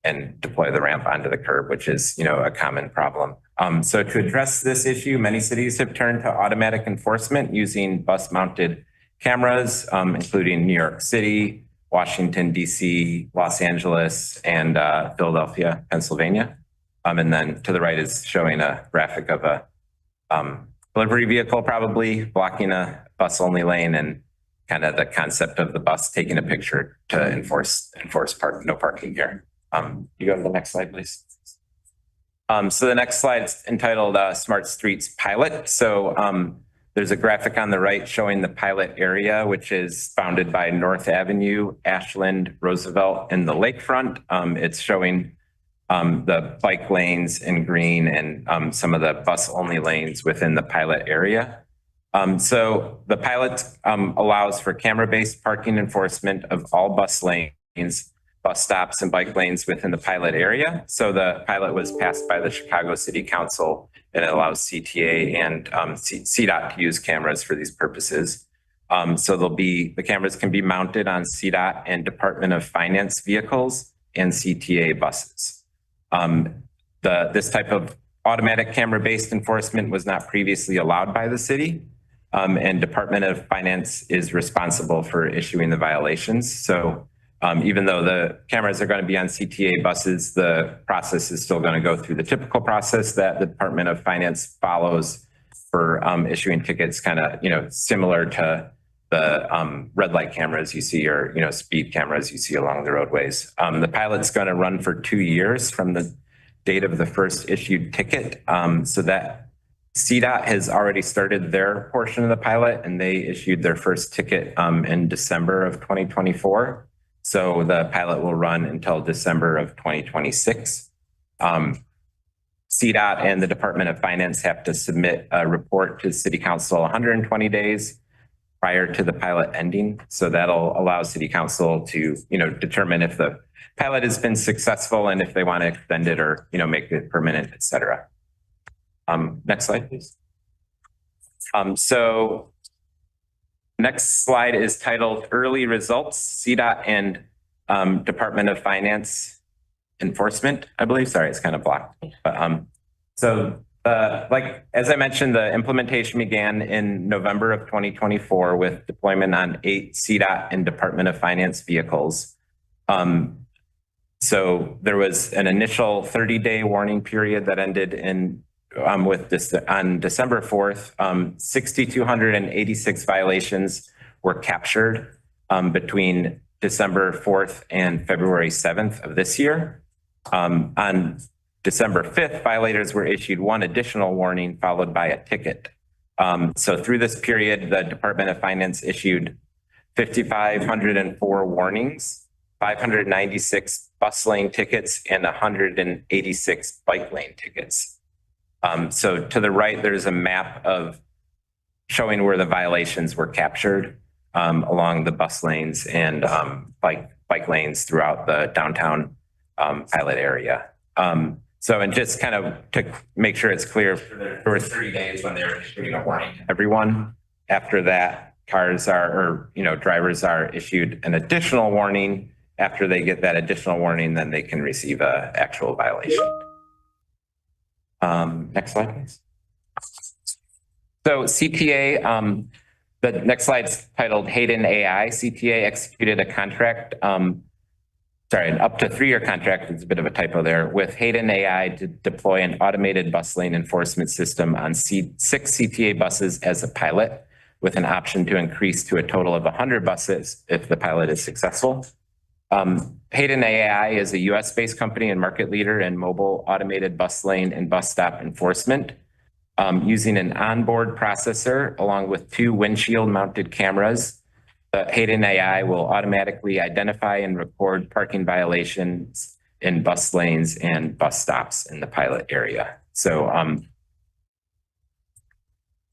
and deploy the ramp onto the curb, which is, a common problem. So to address this issue, many cities have turned to automatic enforcement using bus-mounted cameras, including New York City, Washington, DC, Los Angeles, and Philadelphia, Pennsylvania. And then to the right is showing a graphic of a delivery vehicle probably blocking a bus-only lane, and kind of the concept of the bus taking a picture to enforce no parking here. You go to the next slide, please. So the next slide is entitled Smart Streets Pilot. So there's a graphic on the right showing the pilot area, which is bounded by North Avenue, Ashland, Roosevelt, and the lakefront. It's showing the bike lanes in green and some of the bus-only lanes within the pilot area. So the pilot allows for camera-based parking enforcement of all bus lanes, bus stops, and bike lanes within the pilot area. So the pilot was passed by the Chicago City Council, and it allows CTA and CDOT to use cameras for these purposes. So the cameras can be mounted on CDOT and Department of Finance vehicles and CTA buses. This type of automatic camera-based enforcement was not previously allowed by the city, and Department of Finance is responsible for issuing the violations. So even though the cameras are going to be on CTA buses, the process is still going to go through the typical process that the Department of Finance follows for issuing tickets, kind of similar to the red light cameras you see, or speed cameras you see along the roadways. The pilot's going to run for 2 years from the date of the first issued ticket. So that CDOT has already started their portion of the pilot, and they issued their first ticket in December of 2024. So the pilot will run until December of 2026. CDOT and the Department of Finance have to submit a report to City Council 120 days prior to the pilot ending. So that'll allow City Council to, determine if the pilot has been successful and if they want to extend it or, make it permanent, et cetera. Next slide, please. So next slide is titled Early Results, CDOT and Department of Finance Enforcement, I believe. Sorry, it's kind of blocked. But as I mentioned, the implementation began in November of 2024 with deployment on 8 CDOT and Department of Finance vehicles. So there was an initial 30-day warning period that ended on December 4th. 6,286 violations were captured between December 4th and February 7th of this year. On December 5th, violators were issued one additional warning followed by a ticket. So through this period, the Department of Finance issued 5,504 warnings, 596 bus lane tickets, and 186 bike lane tickets. So to the right, there's a map of showing where the violations were captured along the bus lanes and bike lanes throughout the downtown pilot area. So, and just kind of to make sure it's clear, there were 3 days when they were issuing a warning to everyone. After that, drivers are issued an additional warning. After they get that additional warning, then they can receive an actual violation. Next slide, please. So CTA, the next slide's titled Hayden AI. CTA executed a contract, an up to 3-year contract, it's a bit of a typo there, with Hayden AI to deploy an automated bus lane enforcement system on 6 CTA buses as a pilot, with an option to increase to a total of 100 buses if the pilot is successful. Hayden AI is a US-based company and market leader in mobile automated bus lane and bus stop enforcement. Using an onboard processor along with 2 windshield mounted cameras, Hayden AI will automatically identify and record parking violations in bus lanes and bus stops in the pilot area. So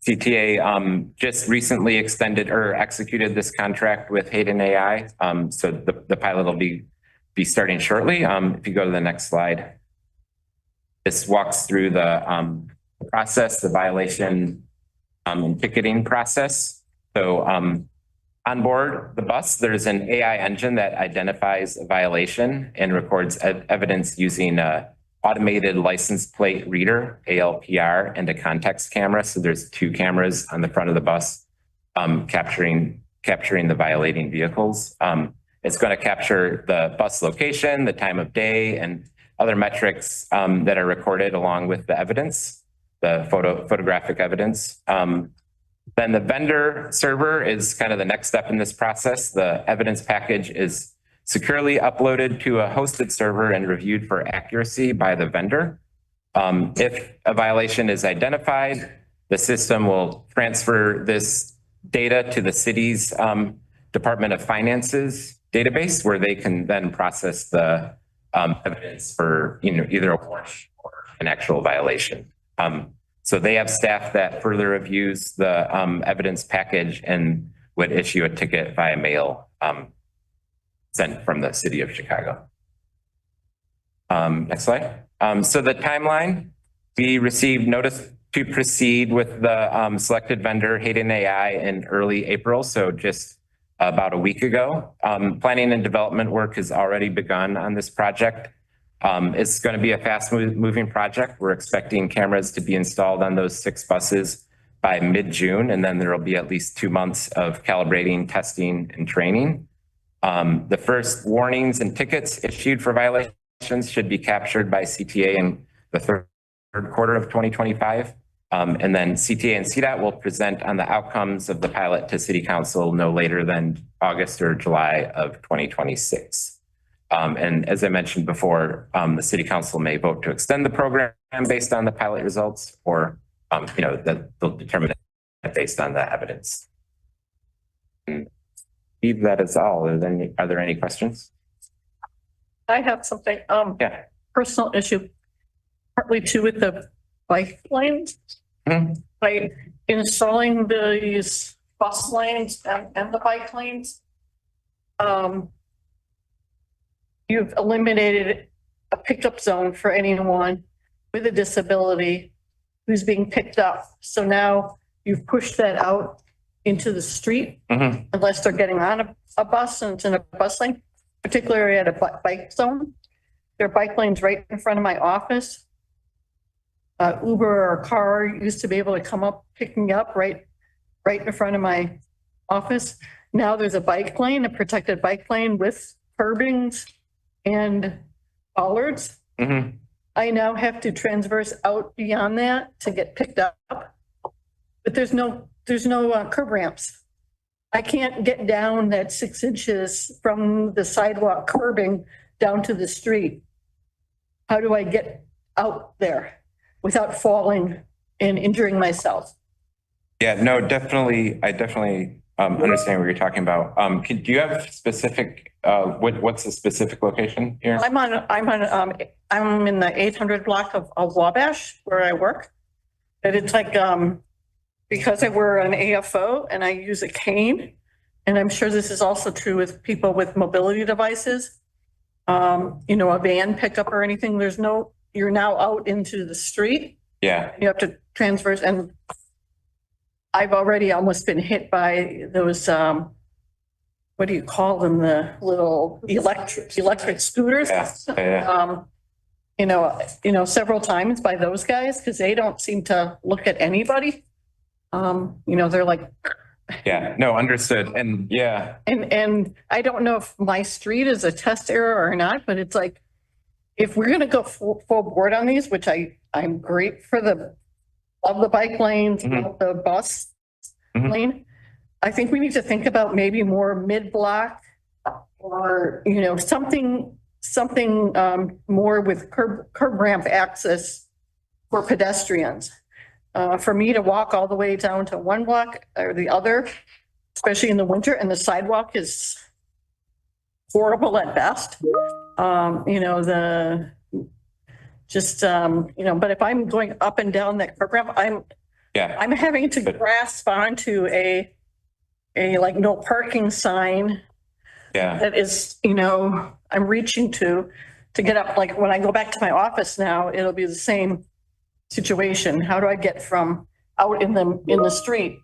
CTA just recently extended or executed this contract with Hayden AI. So the pilot will be starting shortly. If you go to the next slide, this walks through the process, the violation and ticketing process. So on board the bus, there's an AI engine that identifies a violation and records evidence using a automated license plate reader, ALPR, and a context camera. So there's 2 cameras on the front of the bus capturing the violating vehicles. It's going to capture the bus location, the time of day, and other metrics that are recorded along with the evidence, the photographic evidence. Then the vendor server is kind of the next step in this process. The evidence package is securely uploaded to a hosted server and reviewed for accuracy by the vendor. If a violation is identified, the system will transfer this data to the city's Department of Finance's database, where they can then process the evidence for either a warning or an actual violation. So they have staff that further reviews the evidence package and would issue a ticket via mail sent from the city of Chicago. Next slide. So the timeline, we received notice to proceed with the selected vendor, Hayden AI, in early April, so just about a week ago. Planning and development work has already begun on this project. It's going to be a fast-moving project. We're expecting cameras to be installed on those 6 buses by mid-June, and then there will be at least 2 months of calibrating, testing, and training. The first warnings and tickets issued for violations should be captured by CTA in the third quarter of 2025. And then CTA and CDOT will present on the outcomes of the pilot to City Council no later than August or July of 2026. And as I mentioned before, the City Council may vote to extend the program based on the pilot results, or that they'll determine it based on the evidence. And Steve, that is all. Are there any questions? I have something, Yeah. personal issue, partly too with the bike lanes. By installing these bus lanes and the bike lanes, you've eliminated a pickup zone for anyone with a disability who's being picked up. So now you've pushed that out into the street, unless they're getting on a bus and it's in a bus lane, particularly at a bike zone. There are bike lanes right in front of my office. Uber or a car used to be able to come up, pick me up right in front of my office. Now there's a bike lane, a protected bike lane with curbings and bollards. I now have to transverse out beyond that to get picked up, but there's no curb ramps. I can't get down that 6 inches from the sidewalk curbing down to the street. How do I get out there without falling and injuring myself? Yeah, no, definitely. I definitely understand what you're talking about. Do you have specific, what's the specific location here? I'm in the 800 block of Wabash where I work. And it's like, because I wear an AFO and I use a cane, and I'm sure this is also true with people with mobility devices, you know, a van pickup or anything, you're now out into the street. Yeah. You have to transverse, and I've already almost been hit by those, what do you call them? The little electric scooters. Yeah. You know, several times by those guys, because they don't seem to look at anybody. You know, they're like. Yeah, no, understood. And yeah. And I don't know if my street is a test error or not, but it's like, if we're gonna go full board on these, which I'm great for love the bike lanes, love the bus lane. I think we need to think about maybe more mid-block or, you know, something more with curb ramp access for pedestrians. For me to walk all the way down to one block or the other, especially in the winter, and the sidewalk is horrible at best. You know, you know, but if I'm going up and down that curb ramp, I'm having to grasp onto a like no parking sign. Yeah. That is, you know, I'm reaching to get up. Like when I go back to my office now, it'll be the same situation. How do I get from out in the street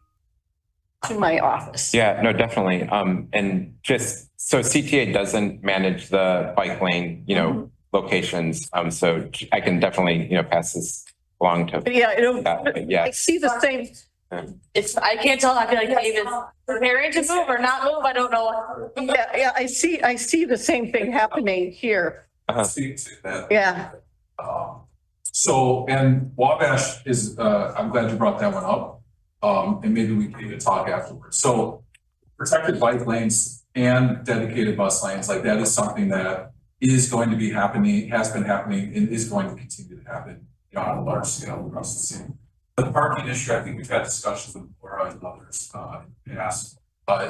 to my office? Yeah, no, definitely. And just so CTA doesn't manage the bike lane, you know, locations. So I can definitely, you know, pass this along to. Yeah, I see the same. I can't tell. I feel like David's preparing to move or not move. I don't know. Yeah, I see the same thing happening here. See that. Yeah. So, and Wabash is, I'm glad you brought that one up. And maybe we can even talk afterwards. So protected bike lanes and dedicated bus lanes, like that is something that is going to be happening, has been happening, and is going to continue to happen, you know, on a large scale across the city. The parking issue, I think we've had discussions with Laura and others in the past,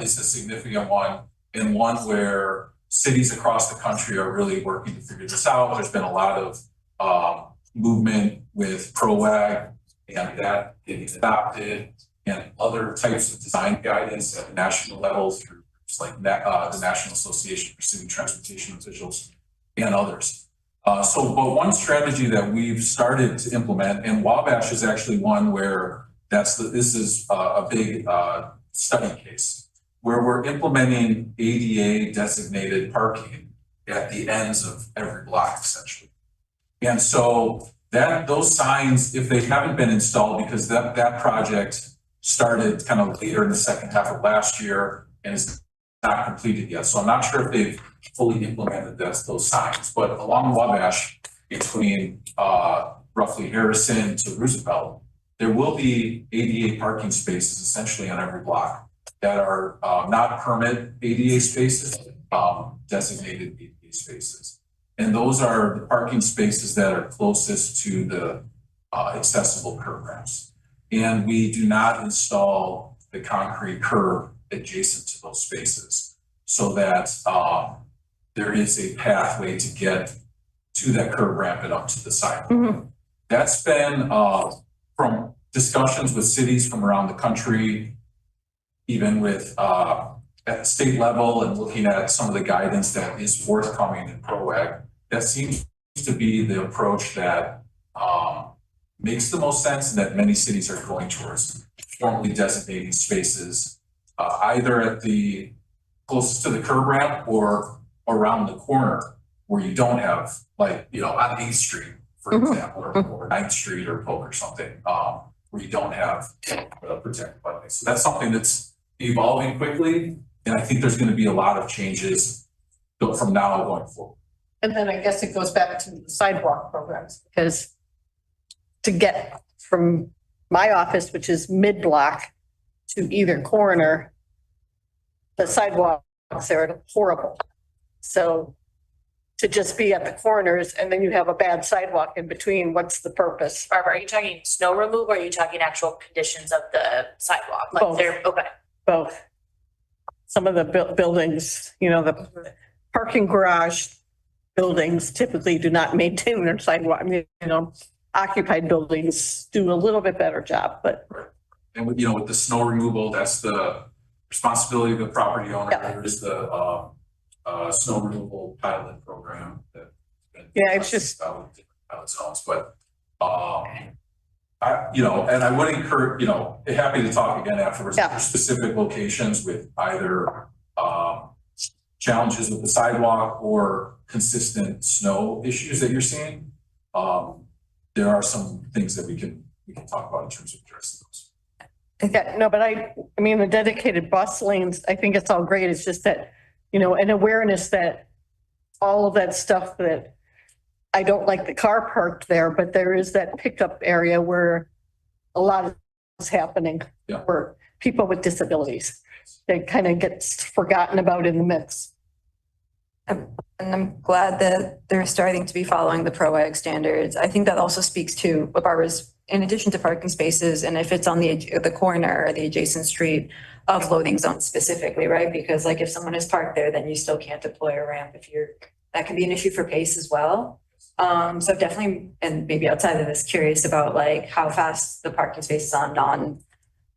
is a significant one, and one where cities across the country are really working to figure this out. There's been a lot of movement with ProWag and that getting adopted, and other types of design guidance at the national level through groups like the National Association for City Transportation Officials and others. But one strategy that we've started to implement, and Wabash is actually one where this is a big study case, where we're implementing ADA designated parking at the ends of every block essentially. And so those signs, if they haven't been installed, because that project started kind of later in the second half of last year and is not completed yet. So I'm not sure if they've fully implemented those signs, but along Wabash between roughly Harrison to Roosevelt, there will be ADA parking spaces essentially on every block that are not permit ADA spaces, designated ADA spaces. And those are the parking spaces that are closest to the accessible curb ramps. And we do not install the concrete curb adjacent to those spaces so that there is a pathway to get to that curb ramp and up to the sidewalk. That's been from discussions with cities from around the country, even with at the state level, and looking at some of the guidance that is forthcoming in ProWag. That seems to be the approach that makes the most sense, and that many cities are going towards, formally designating spaces either at the closest to the curb ramp or around the corner where you don't have, like, you know, on 8th Street, for example, or 9th Street or Polk or something, where you don't have protected bike lanes. So that's something that's evolving quickly, and I think there's going to be a lot of changes from now going forward. And then I guess it goes back to the sidewalk programs, because to get from my office, which is mid-block, to either corner, the sidewalks are horrible. So to just be at the corners and then you have a bad sidewalk in between. What's the purpose? Barbara, are you talking snow removal or are you talking actual conditions of the sidewalk? Like Both. they're, okay. Both. Some of the buildings, you know, the parking garage buildings typically do not maintain their sidewalk. I mean, you know, occupied buildings do a little bit better job, but. And with, you know, with the snow removal, that's the responsibility of the property owner. Yeah. There is the snow removal pilot program that. Yeah, it's just. Pilot zones, but you know, and I would encourage, you know, happy to talk again afterwards. Yeah. Specific locations with either challenges with the sidewalk or consistent snow issues that you're seeing. There are some things that we can talk about in terms of addressing those. Yeah, no, but I mean, the dedicated bus lanes, I think it's all great. It's just that, you know, an awareness that all of that stuff that I don't like the car parked there, but there is that pickup area where a lot is happening for people with disabilities. That kind of gets forgotten about in the mix. And I'm glad that they're starting to be following the ProAg standards. I think that also speaks to what Barbara's, in addition to parking spaces, and if it's on the corner or the adjacent street of loading zones specifically, right? Because like if someone is parked there, then you still can't deploy a ramp that can be an issue for pace as well. So definitely, and maybe outside of this, curious about like how fast the parking spaces on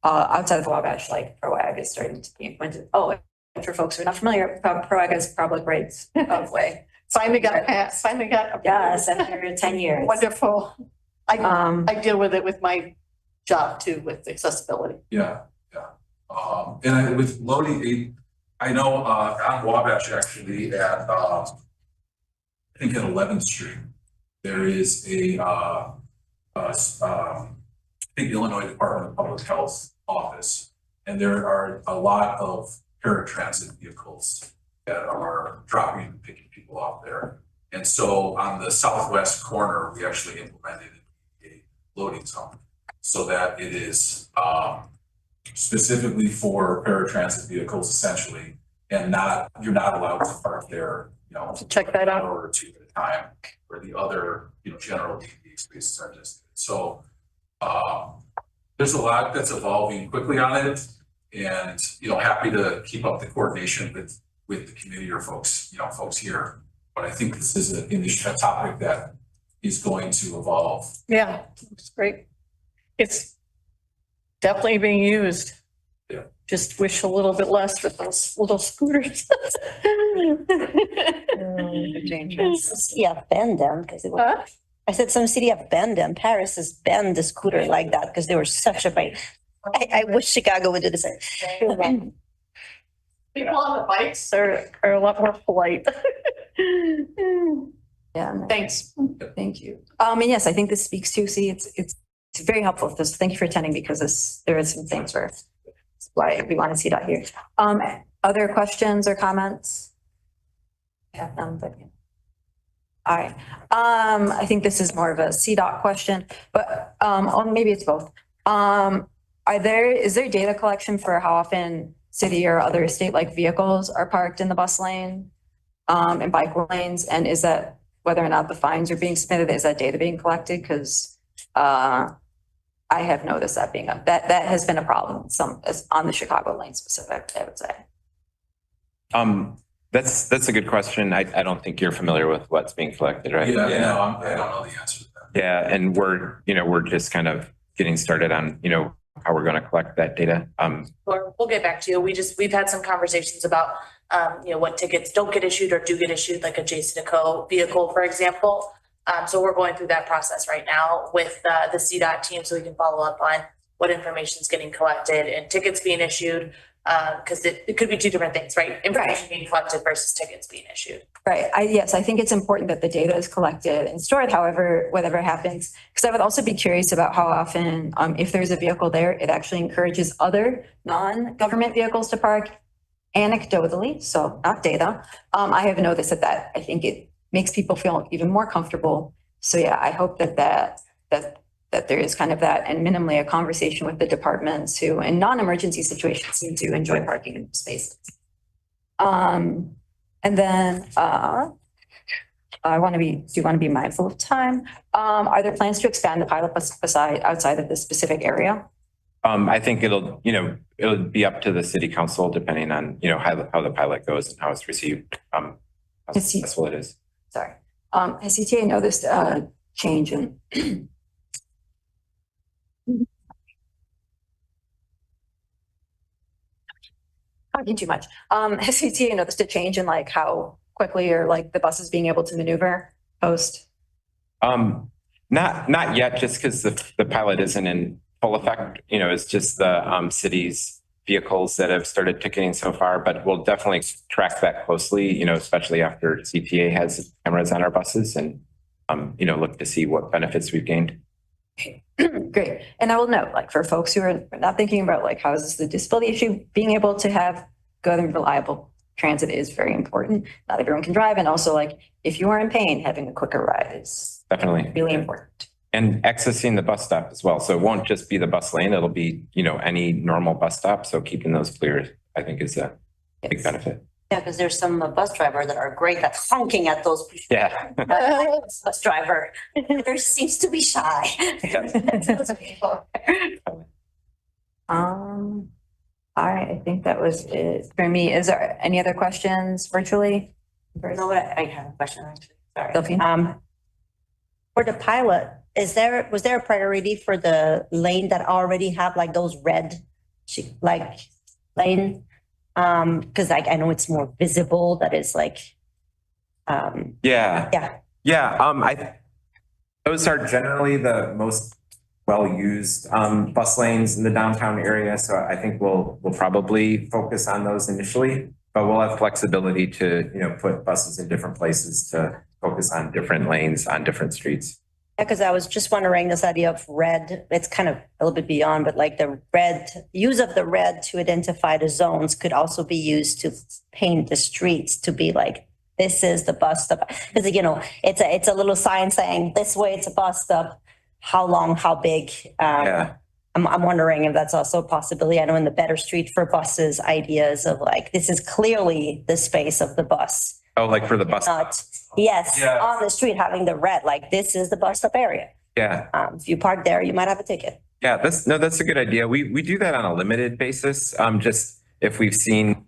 outside of Wabash, like ProAg is starting to be implemented. Oh, and for folks who are not familiar, ProAg is public rights of way. Finally got passed, finally got. Yes, after 10 years. Wonderful. I deal with it with my job too, with accessibility. Yeah. And with loading, I know on Wabash actually at I think at 11th Street, there is I think Illinois Department of Public Health office, and there are a lot of paratransit vehicles that are dropping and picking people off there. And so on the southwest corner, we actually implemented a loading zone so that it is specifically for paratransit vehicles essentially, and you're not allowed to park there, you know, to check that out, an hour or two at a time, where the other, you know, general DV spaces are just. So there's a lot that's evolving quickly on it, and you know, happy to keep up the coordination with the committee or folks here. But I think this is a topic that is going to evolve. Yeah, it's great. It's definitely being used. Yeah. Just wish a little bit less with those little scooters. City have banned them because it was. I said some city have banned them. Paris has banned the scooter like that because they were such a bite. I wish Chicago would do the same. People on the bikes are a lot more polite. Yeah. Thanks. Thank you. And yes, I think this speaks to, see, it's very helpful. Thank you for attending, because there are some things where it's why we want to see that here. Other questions or comments? Yeah, but yeah. All right. I think this is more of a CDOT question, but maybe it's both. Is there data collection for how often city or other state-like vehicles are parked in the bus lane and bike lanes? And is that whether or not the fines are being submitted? Is that data being collected? Because I have noticed that that has been a problem on the Chicago lane specific, I would say. That's a good question. I don't think you're familiar with what's being collected, right? Yeah. No, I don't know the answer to that. Yeah, and we're just kind of getting started on, how we're going to collect that data. We'll get back to you. We've had some conversations about, what tickets don't get issued or do get issued, like a JCDecaux vehicle, for example. So we're going through that process right now with the CDOT team, so we can follow up on what information is getting collected and tickets being issued. Because it could be two different things, right? Information being collected versus tickets being issued. Right. Yes, I think it's important that the data is collected and stored, however, whatever happens. Because I would also be curious about how often, if there's a vehicle there, it actually encourages other non-government vehicles to park anecdotally, so not data. I have noticed that I think it makes people feel even more comfortable. So yeah, I hope that there is kind of that, and minimally a conversation with the departments who in non-emergency situations seem to enjoy parking in spaces. And then do you want to be mindful of time? Are there plans to expand the pilot outside of this specific area? I think it'll be up to the city council depending on, how the pilot goes and how it's received. How successful it is. Sorry. Has CTA noticed a change in talking too much. Has CTA noticed a change in like how quickly or like the buses being able to maneuver post? Not yet, just because the pilot isn't in full effect. It's just the city's vehicles that have started ticketing so far, but we'll definitely track that closely, especially after CTA has cameras on our buses and, look to see what benefits we've gained. Great. And I will note, like for folks who are not thinking about like how is this the disability issue, being able to have good and reliable transit is very important. Not everyone can drive. And also like if you are in pain, having a quicker ride is definitely really important. And accessing the bus stop as well. So it won't just be the bus lane, it'll be, any normal bus stop. So keeping those clear, I think is a big benefit. Yeah, because there's some bus drivers that are great at honking at those. Yeah. Bus driver there seems to be shy. All right, I think that was it for me. Is there any other questions virtually? No, but I have a question actually. Sorry. Delphine? For the pilot, was there a priority for the lane that already have like those red lane? Because I know it's more visible, that is like those are generally the most well-used bus lanes in the downtown area. So I think we'll probably focus on those initially, but we'll have flexibility to put buses in different places to focus on different lanes on different streets. Yeah, because I was just wondering this idea of red, it's kind of a little bit beyond, but like the use of the red to identify the zones could also be used to paint the streets to be like, this is the bus stop. Because, it's a little sign saying this way it's a bus stop, how long, how big. I'm wondering if that's also a possibility. I know in the Better Street for buses, ideas of like, this is clearly the space of the bus. Oh, like for the bus stop. Yes, on the street having the red, like this is the bus stop area. Yeah. If you park there, you might have a ticket. Yeah, that's a good idea. We do that on a limited basis. Just if we've seen,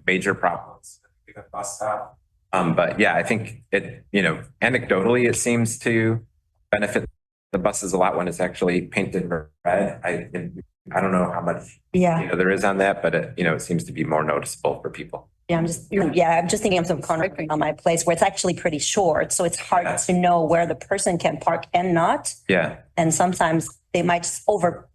major problems with the bus stop. But yeah, I think it, anecdotally, it seems to benefit the buses a lot when it's actually painted red. I don't know how much there is on that, but it seems to be more noticeable for people. Yeah, I'm just thinking of some corner on my place where it's actually pretty short. So it's hard to know where the person can park and not. Yeah. And sometimes they might just they're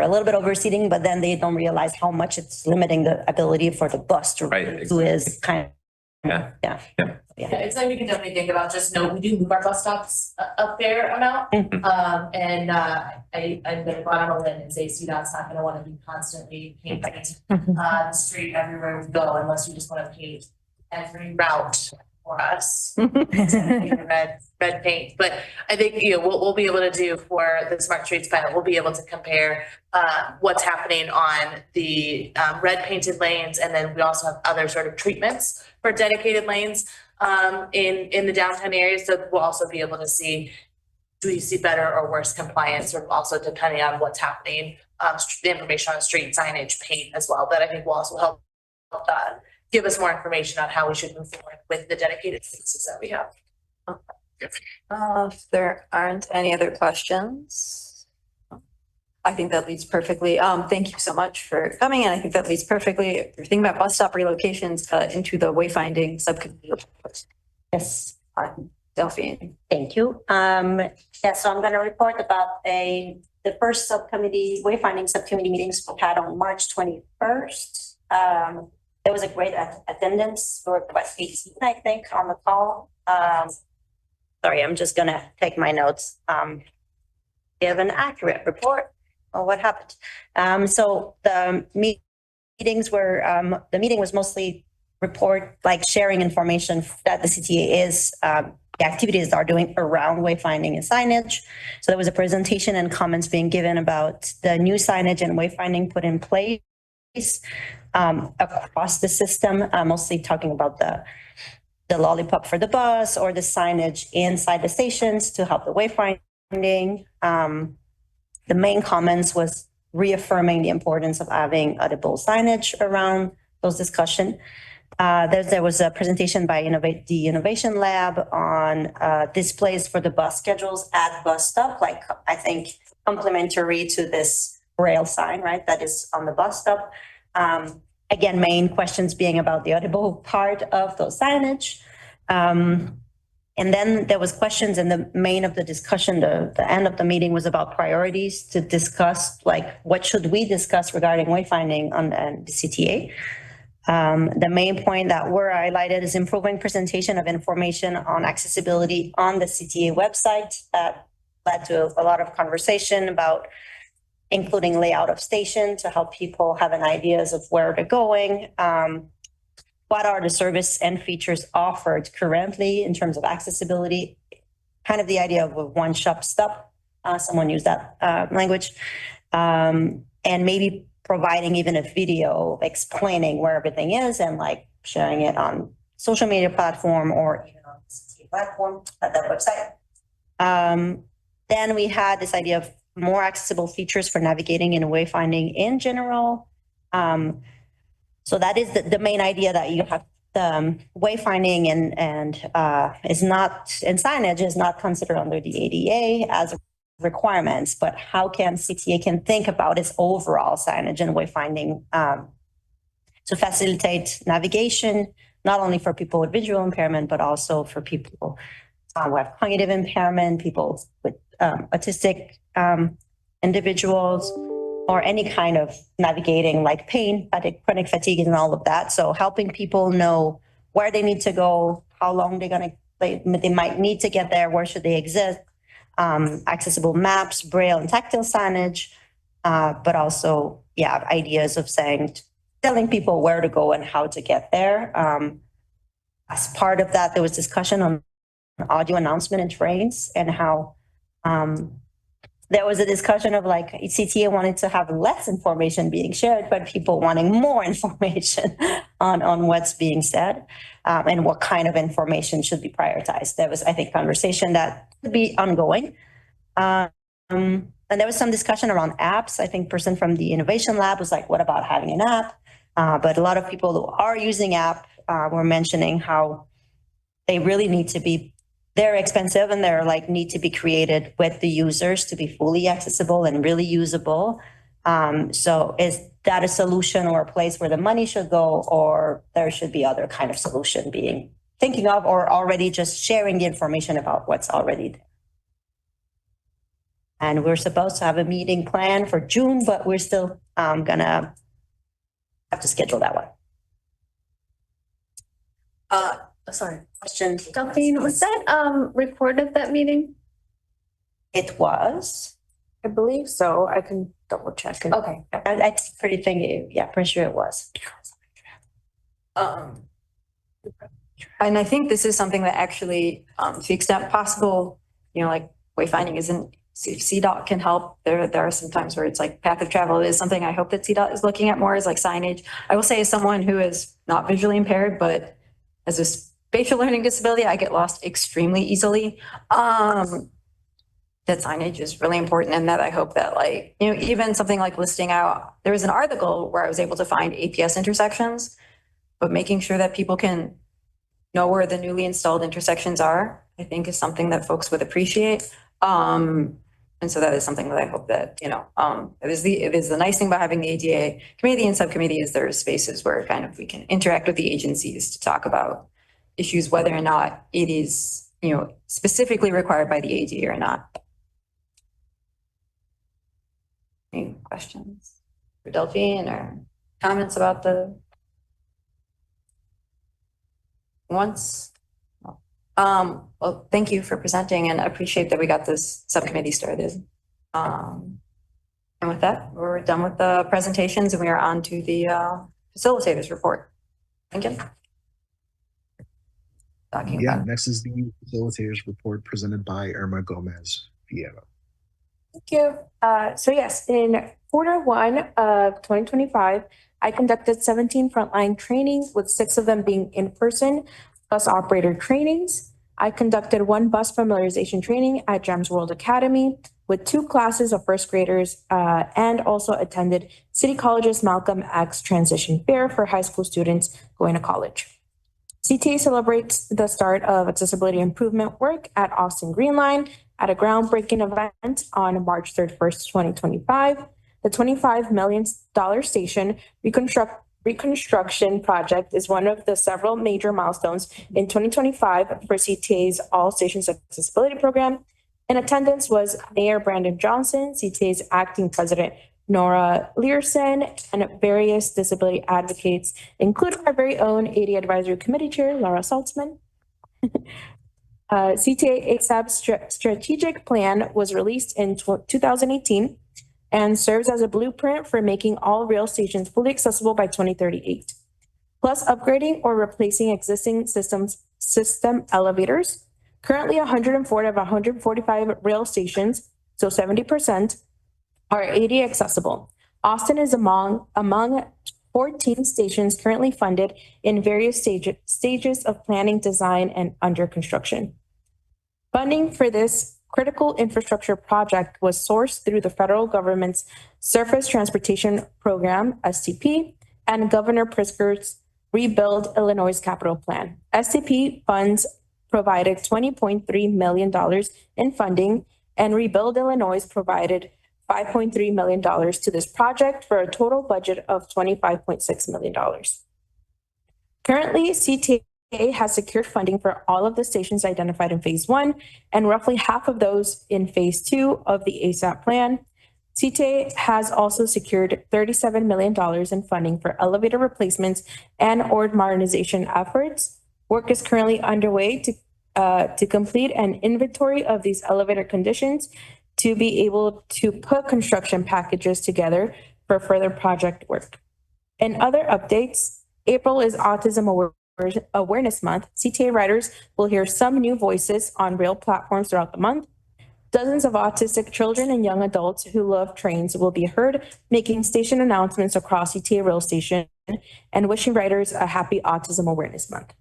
a little bit overseating, but then they don't realize how much it's limiting the ability for the bus to who is kind of. Yeah, it's something we can definitely think about. Just know we do move our bus stops a fair amount. And I'm gonna go out on a limb and say CDOT's not gonna want to be constantly painting the street everywhere we go unless we just want to paint every route for us. red paint. But I think what we'll be able to do for the Smart Streets pilot, we'll be able to compare what's happening on the red painted lanes, and then we also have other sort of treatments for dedicated lanes in the downtown area. So we'll also be able to see, do you see better or worse compliance, or also depending on what's happening, the information on street signage, paint as well. That I think will also help give us more information on how we should move forward with the dedicated spaces that we have. If there aren't any other questions, I think that leads perfectly. Thank you so much for coming, and I think that leads perfectly, if you're thinking about bus stop relocations, into the wayfinding subcommittee. Yes. Delphine. Thank you. So I'm going to report about the first subcommittee, wayfinding subcommittee meetings we had on March 21st. There was a great attendance. We were about 18, I think, on the call. Sorry, I'm just going to take my notes. Give an accurate report of what happened. So the meetings were, the meeting was mostly sharing information that the CTA is, the activities are doing around wayfinding and signage. So there was a presentation and comments being given about the new signage and wayfinding put in place across the system, mostly talking about the the lollipop for the bus or the signage inside the stations to help the wayfinding. The main comments was reaffirming the importance of having audible signage around those discussions. There was a presentation by the Innovation Lab on displays for the bus schedules at bus stop, like I think complementary to this rail sign, right, that is on the bus stop. Again, main questions being about the audible part of those signage. And then there was questions, and the main of the discussion, the end of the meeting was about priorities to discuss, like what should we discuss regarding wayfinding on the CTA. The main point that were highlighted is improving presentation of information on accessibility on the CTA website. That led to a lot of conversation about including layout of station to help people have an ideas of where they're going. What are the service and features offered currently in terms of accessibility? Kind of the idea of a one-stop stop. Someone used that language. And maybe providing even a video explaining where everything is and like sharing it on social media platform or even on the CTA platform at that website. Then we had this idea of more accessible features for navigating and wayfinding in general. So that is the main idea, that you have wayfinding and is not, and signage is not considered under the ADA as requirements, but how can CTA can think about its overall signage and wayfinding to facilitate navigation, not only for people with visual impairment, but also for people who have cognitive impairment, people with autistic individuals, or any kind of navigating like pain, chronic fatigue and all of that. So helping people know where they need to go, how long they might need to get there, where should they exist, accessible maps, braille and tactile signage, but also, yeah, ideas of telling people where to go and how to get there. As part of that, there was discussion on audio announcement in trains and how there was a discussion of like CTA wanted to have less information being shared, but people wanting more information on what's being said and what kind of information should be prioritized. There was, I think, conversation that could be ongoing. And there was some discussion around apps. I think person from the Innovation Lab was like, what about having an app? But a lot of people who are using app were mentioning how they really need to be, they're expensive and they're like need to be created with the users to be fully accessible and really usable. So is that a solution or a place where the money should go, or there should be other kind of solution being thinking of, or already just sharing the information about what's already there? And we're supposed to have a meeting planned for June, but we're still gonna have to schedule that one. Sorry, question. Delphine, was that recorded, that meeting? It was. I believe so. I can double check. Okay, I pretty think, yeah, pretty sure it was. And I think this is something that actually, to the extent possible, you know, like wayfinding isn't, CDOT can help. There are some times where it's like path of travel is something I hope that CDOT is looking at more, is like signage. I will say, as someone who is not visually impaired, but as a spatial learning disability, I get lost extremely easily. That signage is really important, and that I hope that, like, you know, even something like listing out, there was an article where I was able to find APS intersections, but making sure that people can know where the newly installed intersections are, I think is something that folks would appreciate. And so that is something that I hope that, you know, it is the nice thing about having the ADA committee and subcommittee is there are spaces where kind of we can interact with the agencies to talk about issues, whether or not it is, you know, specifically required by the ADA or not. Any questions for Delphine or comments about the once? Well, thank you for presenting, and I appreciate that we got this subcommittee started. And with that, we're done with the presentations and we are on to the facilitators report. Lincoln? Yeah, next is the facilitators report presented by Irma Gomez Vieira. Thank you. So yes, in Q1 of 2025, I conducted 17 frontline trainings, with 6 of them being in person. bus operator trainings. I conducted 1 bus familiarization training at GEMS World Academy with 2 classes of first graders and also attended City College's Malcolm X Transition Fair for high school students going to college. CTA celebrates the start of accessibility improvement work at Austin Green Line at a groundbreaking event on March 31st, 2025. The $25 million station reconstruction project is one of the several major milestones in 2025 for CTA's All Stations Accessibility Program. In attendance was Mayor Brandon Johnson, CTA's acting president, Nora Learson, and various disability advocates, including our very own AD Advisory Committee Chair, Laura Saltzman. CTA ASAP strategic plan was released in 2018 and serves as a blueprint for making all rail stations fully accessible by 2038, plus upgrading or replacing existing system elevators. Currently, 104 of 145 rail stations, so 70%, are ADA accessible. Austin is among 14 stations currently funded in various stages of planning, design, and under construction. Funding for this critical infrastructure project was sourced through the federal government's Surface Transportation Program, STP, and Governor Pritzker's Rebuild Illinois Capital Plan. STP funds provided $20.3 million in funding, and Rebuild Illinois provided $5.3 million to this project for a total budget of $25.6 million. Currently, CTA has secured funding for all of the stations identified in phase 1 and roughly half of those in phase 2 of the ASAP plan. CTA has also secured $37 million in funding for elevator replacements and or modernization efforts. Work is currently underway to complete an inventory of these elevator conditions to be able to put construction packages together for further project work. In other updates, April is Autism Awareness Month. CTA riders will hear some new voices on rail platforms throughout the month. Dozens of autistic children and young adults who love trains will be heard making station announcements across CTA rail station and wishing riders a happy Autism Awareness Month.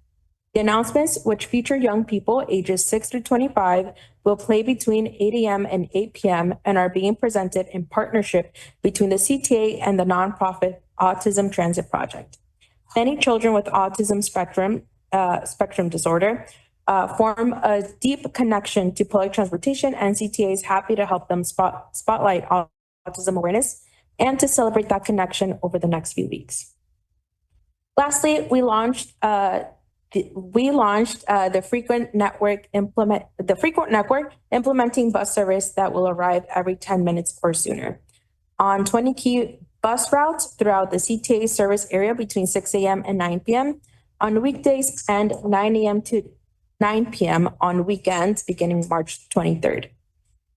The announcements, which feature young people ages 6 to 25, will play between 8 a.m. and 8 p.m. and are being presented in partnership between the CTA and the nonprofit Autism Transit Project. Many children with autism spectrum disorder form a deep connection to public transportation, and CTA is happy to help them spotlight autism awareness and to celebrate that connection over the next few weeks. Lastly, we launched the frequent network implementing bus service that will arrive every 10 minutes or sooner on 20 key bus routes throughout the CTA service area between 6 a.m. and 9 p.m. on weekdays and 9 a.m. to 9 p.m. on weekends beginning March 23rd.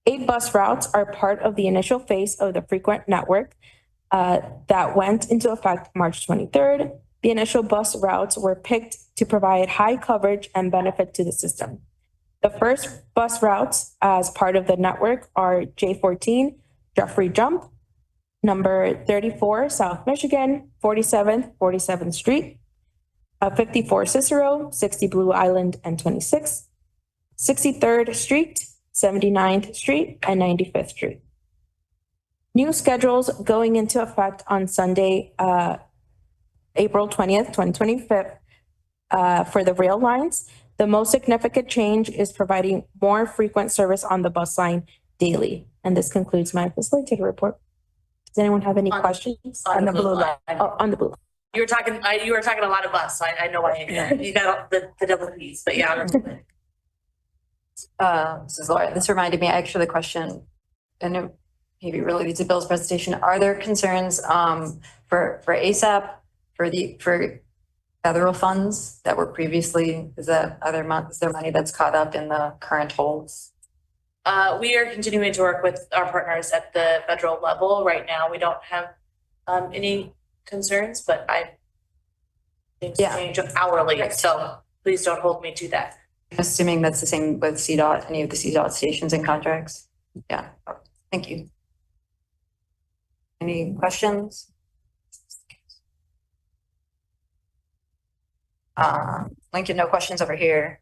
8 bus routes are part of the initial phase of the frequent network that went into effect March 23rd. The initial bus routes were picked to provide high coverage and benefit to the system. The first bus routes as part of the network are J14, Jeffrey Jump, number 34, South Michigan, 47th Street, 54 Cicero, 60 Blue Island and 26, 63rd Street, 79th Street, and 95th Street. New schedules going into effect on Sunday, April 20th, 2025, for the rail lines. The most significant change is providing more frequent service on the bus line daily. And this concludes my facilitator report. Does anyone have any questions? On the blue line. Oh, on the blue line. You were talking a lot of bus, so I know why you got the double P's, but yeah. This is Laura. This reminded me actually the question, and it maybe related to Bill's presentation. Are there concerns for ASAP for federal funds that were previously, is there money that's caught up in the current holds? We are continuing to work with our partners at the federal level. Right now, we don't have any concerns, but things change hourly, right. So please don't hold me to that. Assuming that's the same with CDOT, any of the CDOT stations and contracts? Yeah, thank you. Any questions? Lincoln, no questions over here.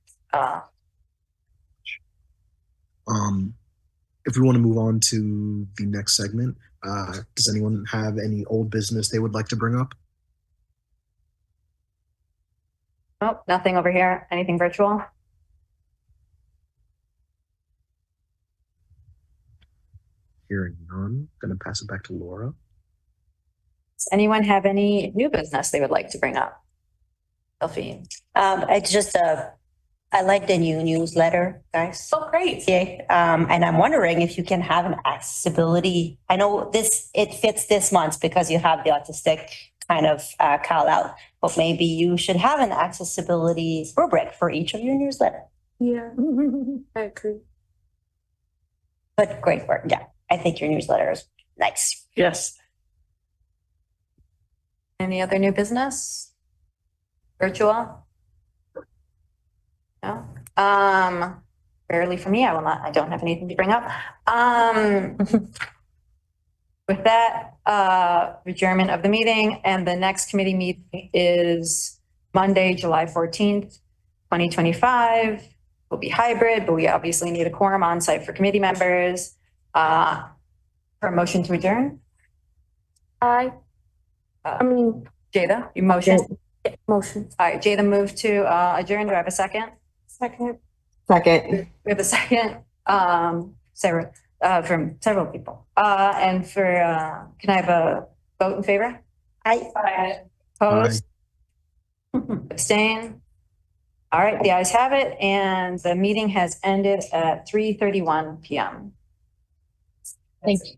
If we want to move on to the next segment, does anyone have any old business they would like to bring up? Oh, nothing over here. Anything virtual? Hearing none, gonna pass it back to Laura. Does anyone have any new business they would like to bring up? Delphine. It's just I like the new newsletter, guys. Oh, great. Yeah. And I'm wondering if you can have an accessibility. I know it fits this month because you have the autistic kind of call out, but maybe you should have an accessibility rubric for each of your newsletter. Yeah, I agree. But great work. Yeah, I think your newsletter is nice. Yes. Any other new business? Virtual? No. Barely for me. I don't have anything to bring up. With that, adjournment of the meeting, and the next committee meeting is Monday, July 14th, 2025. Will be hybrid, but we obviously need a quorum on site for committee members. For a motion to adjourn? I mean, Jada, you motion? Motion. All right, Jada moved to adjourn. Do I have a second? Second. Second. We have a second. Sarah, from several people. And for, can I have a vote in favor? Aye. Opposed? Abstain? All right, the ayes have it, and the meeting has ended at 3:31 p.m. Thank you.